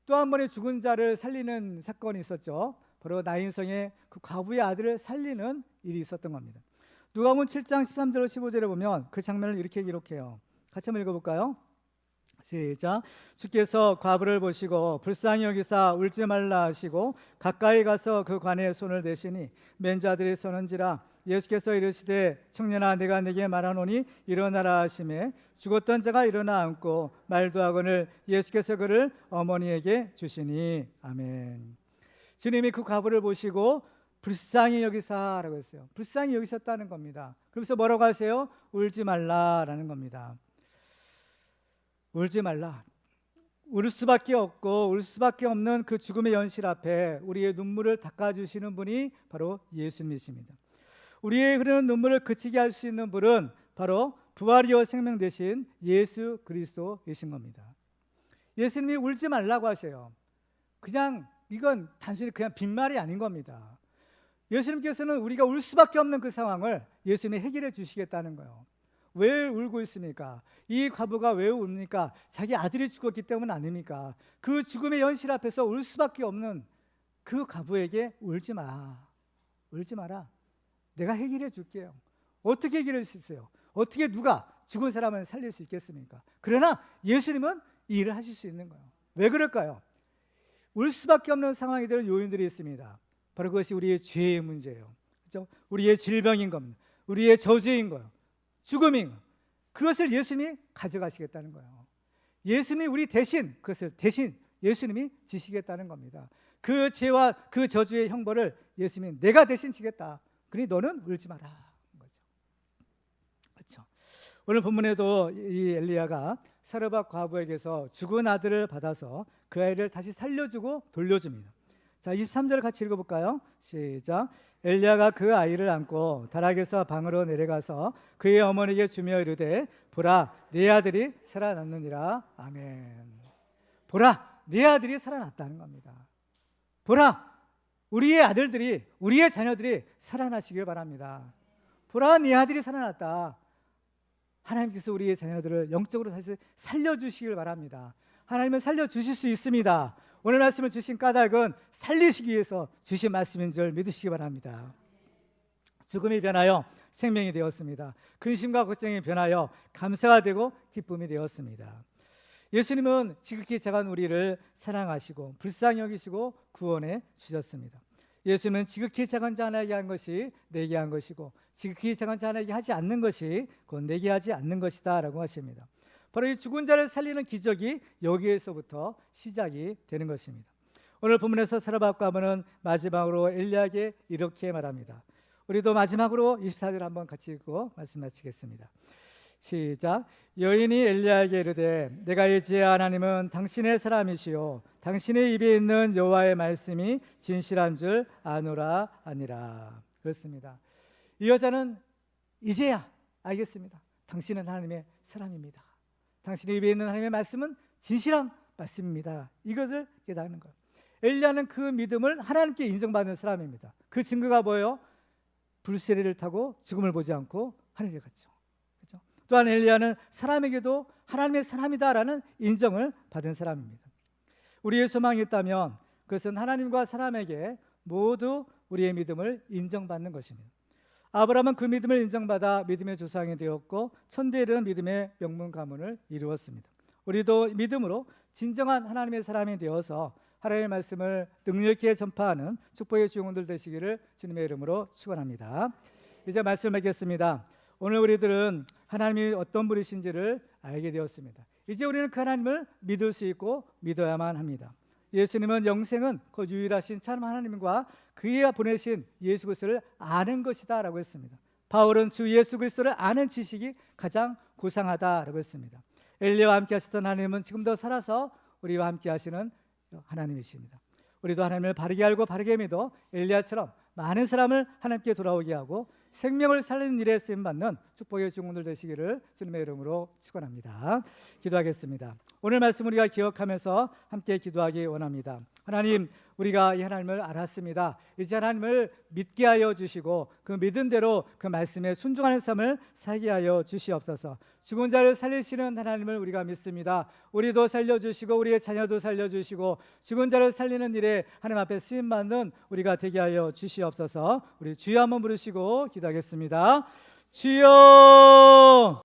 또 한 번의 죽은 자를 살리는 사건이 있었죠. 바로 나인성의 그 과부의 아들을 살리는 일이 있었던 겁니다. 누가복음 7장 13절 15절에 보면 그 장면을 이렇게 기록해요. 같이 한번 읽어볼까요? 시작. 주께서 과부를 보시고 불쌍히 여기사 울지 말라 하시고 가까이 가서 그 관에 손을 대시니 맨 자들이 서는지라. 예수께서 이르시되 청년아 내가 네게 말하노니 일어나라 하시매 죽었던 자가 일어나 앉고 말도 하거늘 예수께서 그를 어머니에게 주시니. 아멘. 주님이 그 과부를 보시고 불쌍히 여기사라고 했어요. 불쌍히 여기셨다는 겁니다. 그러면서 뭐라고 하세요? 울지 말라라는 겁니다. 울지 말라. 울 수밖에 없고 울 수밖에 없는 그 죽음의 현실 앞에 우리의 눈물을 닦아주시는 분이 바로 예수님이십니다. 우리의 흐르는 눈물을 그치게 할 수 있는 분은 바로 부활이요 생명 되신 예수 그리스도이신 겁니다. 예수님이 울지 말라고 하세요. 그냥 이건 단순히 그냥 빈말이 아닌 겁니다. 예수님께서는 우리가 울 수밖에 없는 그 상황을 예수님이 해결해 주시겠다는 거예요. 왜 울고 있습니까? 이 과부가 왜 웁니까? 자기 아들이 죽었기 때문 아닙니까? 그 죽음의 현실 앞에서 울 수밖에 없는 그 과부에게 울지 마. 울지 마라. 내가 해결해 줄게요. 어떻게 해결해 줄 수 있어요? 어떻게 누가 죽은 사람을 살릴 수 있겠습니까? 그러나 예수님은 이 일을 하실 수 있는 거예요. 왜 그럴까요? 울 수밖에 없는 상황이 될 요인들이 있습니다. 바로 그것이 우리의 죄의 문제예요. 그렇죠? 우리의 질병인 겁니다. 우리의 저주인 거예요. 죽음인 거예요. 그것을 예수님이 가져가시겠다는 거예요. 예수님이 우리 대신 그것을 대신 예수님이 지시겠다는 겁니다. 그 죄와 그 저주의 형벌을 예수님이 내가 대신 지겠다. 그러니 너는 울지 마라. 그렇죠? 오늘 본문에도 이 엘리야가 사르밧 과부에게서 죽은 아들을 받아서 그 아이를 다시 살려주고 돌려줍니다. 자, 23절을 같이 읽어볼까요? 시작. 엘리야가 그 아이를 안고 다락에서 방으로 내려가서 그의 어머니에게 주며 이르되 보라 네 아들이 살아났느니라. 아멘. 보라 네 아들이 살아났다는 겁니다. 보라 우리의 아들들이 우리의 자녀들이 살아나시길 바랍니다. 보라 네 아들이 살아났다. 하나님께서 우리의 자녀들을 영적으로 다시 살려주시길 바랍니다. 하나님은 살려주실 수 있습니다. 오늘 말씀을 주신 까닭은 살리시기 위해서 주신 말씀인 줄 믿으시기 바랍니다. 죽음이 변하여 생명이 되었습니다. 근심과 걱정이 변하여 감사가 되고 기쁨이 되었습니다. 예수님은 지극히 작은 우리를 사랑하시고 불쌍히 여기시고 구원해 주셨습니다. 예수님은 지극히 작은 자 하나에게 한 것이 내게 한 것이고 지극히 작은 자 하나에게 하지 않는 것이 곧 내게 하지 않는 것이다 라고 하십니다. 바로 이 죽은 자를 살리는 기적이 여기에서부터 시작이 되는 것입니다. 오늘 본문에서 사르밧 과부는 마지막으로 엘리야에게 이렇게 말합니다. 우리도 마지막으로 24절 한번 같이 읽고 말씀 마치겠습니다. 시작. 여인이 엘리야에게 이르되 내가 이제 하나님은 당신의 사람이시요 당신의 입에 있는 여호와의 말씀이 진실한 줄 아노라 아니라. 그렇습니다. 이 여자는 이제야 알겠습니다. 당신은 하나님의 사람입니다. 당신의 입에 있는 하나님의 말씀은 진실한 말씀입니다. 이것을 깨닫는 거예요. 엘리야는 그 믿음을 하나님께 인정받는 사람입니다. 그 증거가 뭐예요? 불세례를 타고 죽음을 보지 않고 하늘에 갔죠. 그렇죠? 또한 엘리야는 사람에게도 하나님의 사람이다라는 인정을 받은 사람입니다. 우리의 소망이 있다면 그것은 하나님과 사람에게 모두 우리의 믿음을 인정받는 것입니다. 아브라함은 그 믿음을 인정받아 믿음의 조상이 되었고 천대에 이르는 믿음의 명문 가문을 이루었습니다. 우리도 믿음으로 진정한 하나님의 사람이 되어서 하나님의 말씀을 능력 있게 전파하는 축복의 주인공들 되시기를 주님의 이름으로 축원합니다. 이제 말씀 맺겠습니다. 오늘 우리들은 하나님이 어떤 분이신지를 알게 되었습니다. 이제 우리는 그 하나님을 믿을 수 있고 믿어야만 합니다. 예수님은 영생은 그 유일하신 참 하나님과 그가 보내신 예수 그리스도를 아는 것이다 라고 했습니다. 바울은 주 예수 그리스도를 아는 지식이 가장 고상하다라고 했습니다. 엘리야와 함께 하시던 하나님은 지금도 살아서 우리와 함께 하시는 하나님이십니다. 우리도 하나님을 바르게 알고 바르게 믿어 엘리야처럼 많은 사람을 하나님께 돌아오게 하고 생명을 살리는 일에 쓰임받는 축복의 주인공들 되시기를 주님의 이름으로 축원합니다. 기도하겠습니다. 오늘 말씀 우리가 기억하면서 함께 기도하기 원합니다. 하나님, 우리가 이 하나님을 알았습니다. 이제 하나님을 믿게 하여 주시고 그 믿은 대로 그 말씀에 순종하는 삶을 살게 하여 주시옵소서. 죽은 자를 살리시는 하나님을 우리가 믿습니다. 우리도 살려주시고 우리의 자녀도 살려주시고 죽은 자를 살리는 일에 하나님 앞에 쓰임받는 우리가 되게 하여 주시옵소서. 우리 주여 한번 부르시고 기도하겠습니다. 주여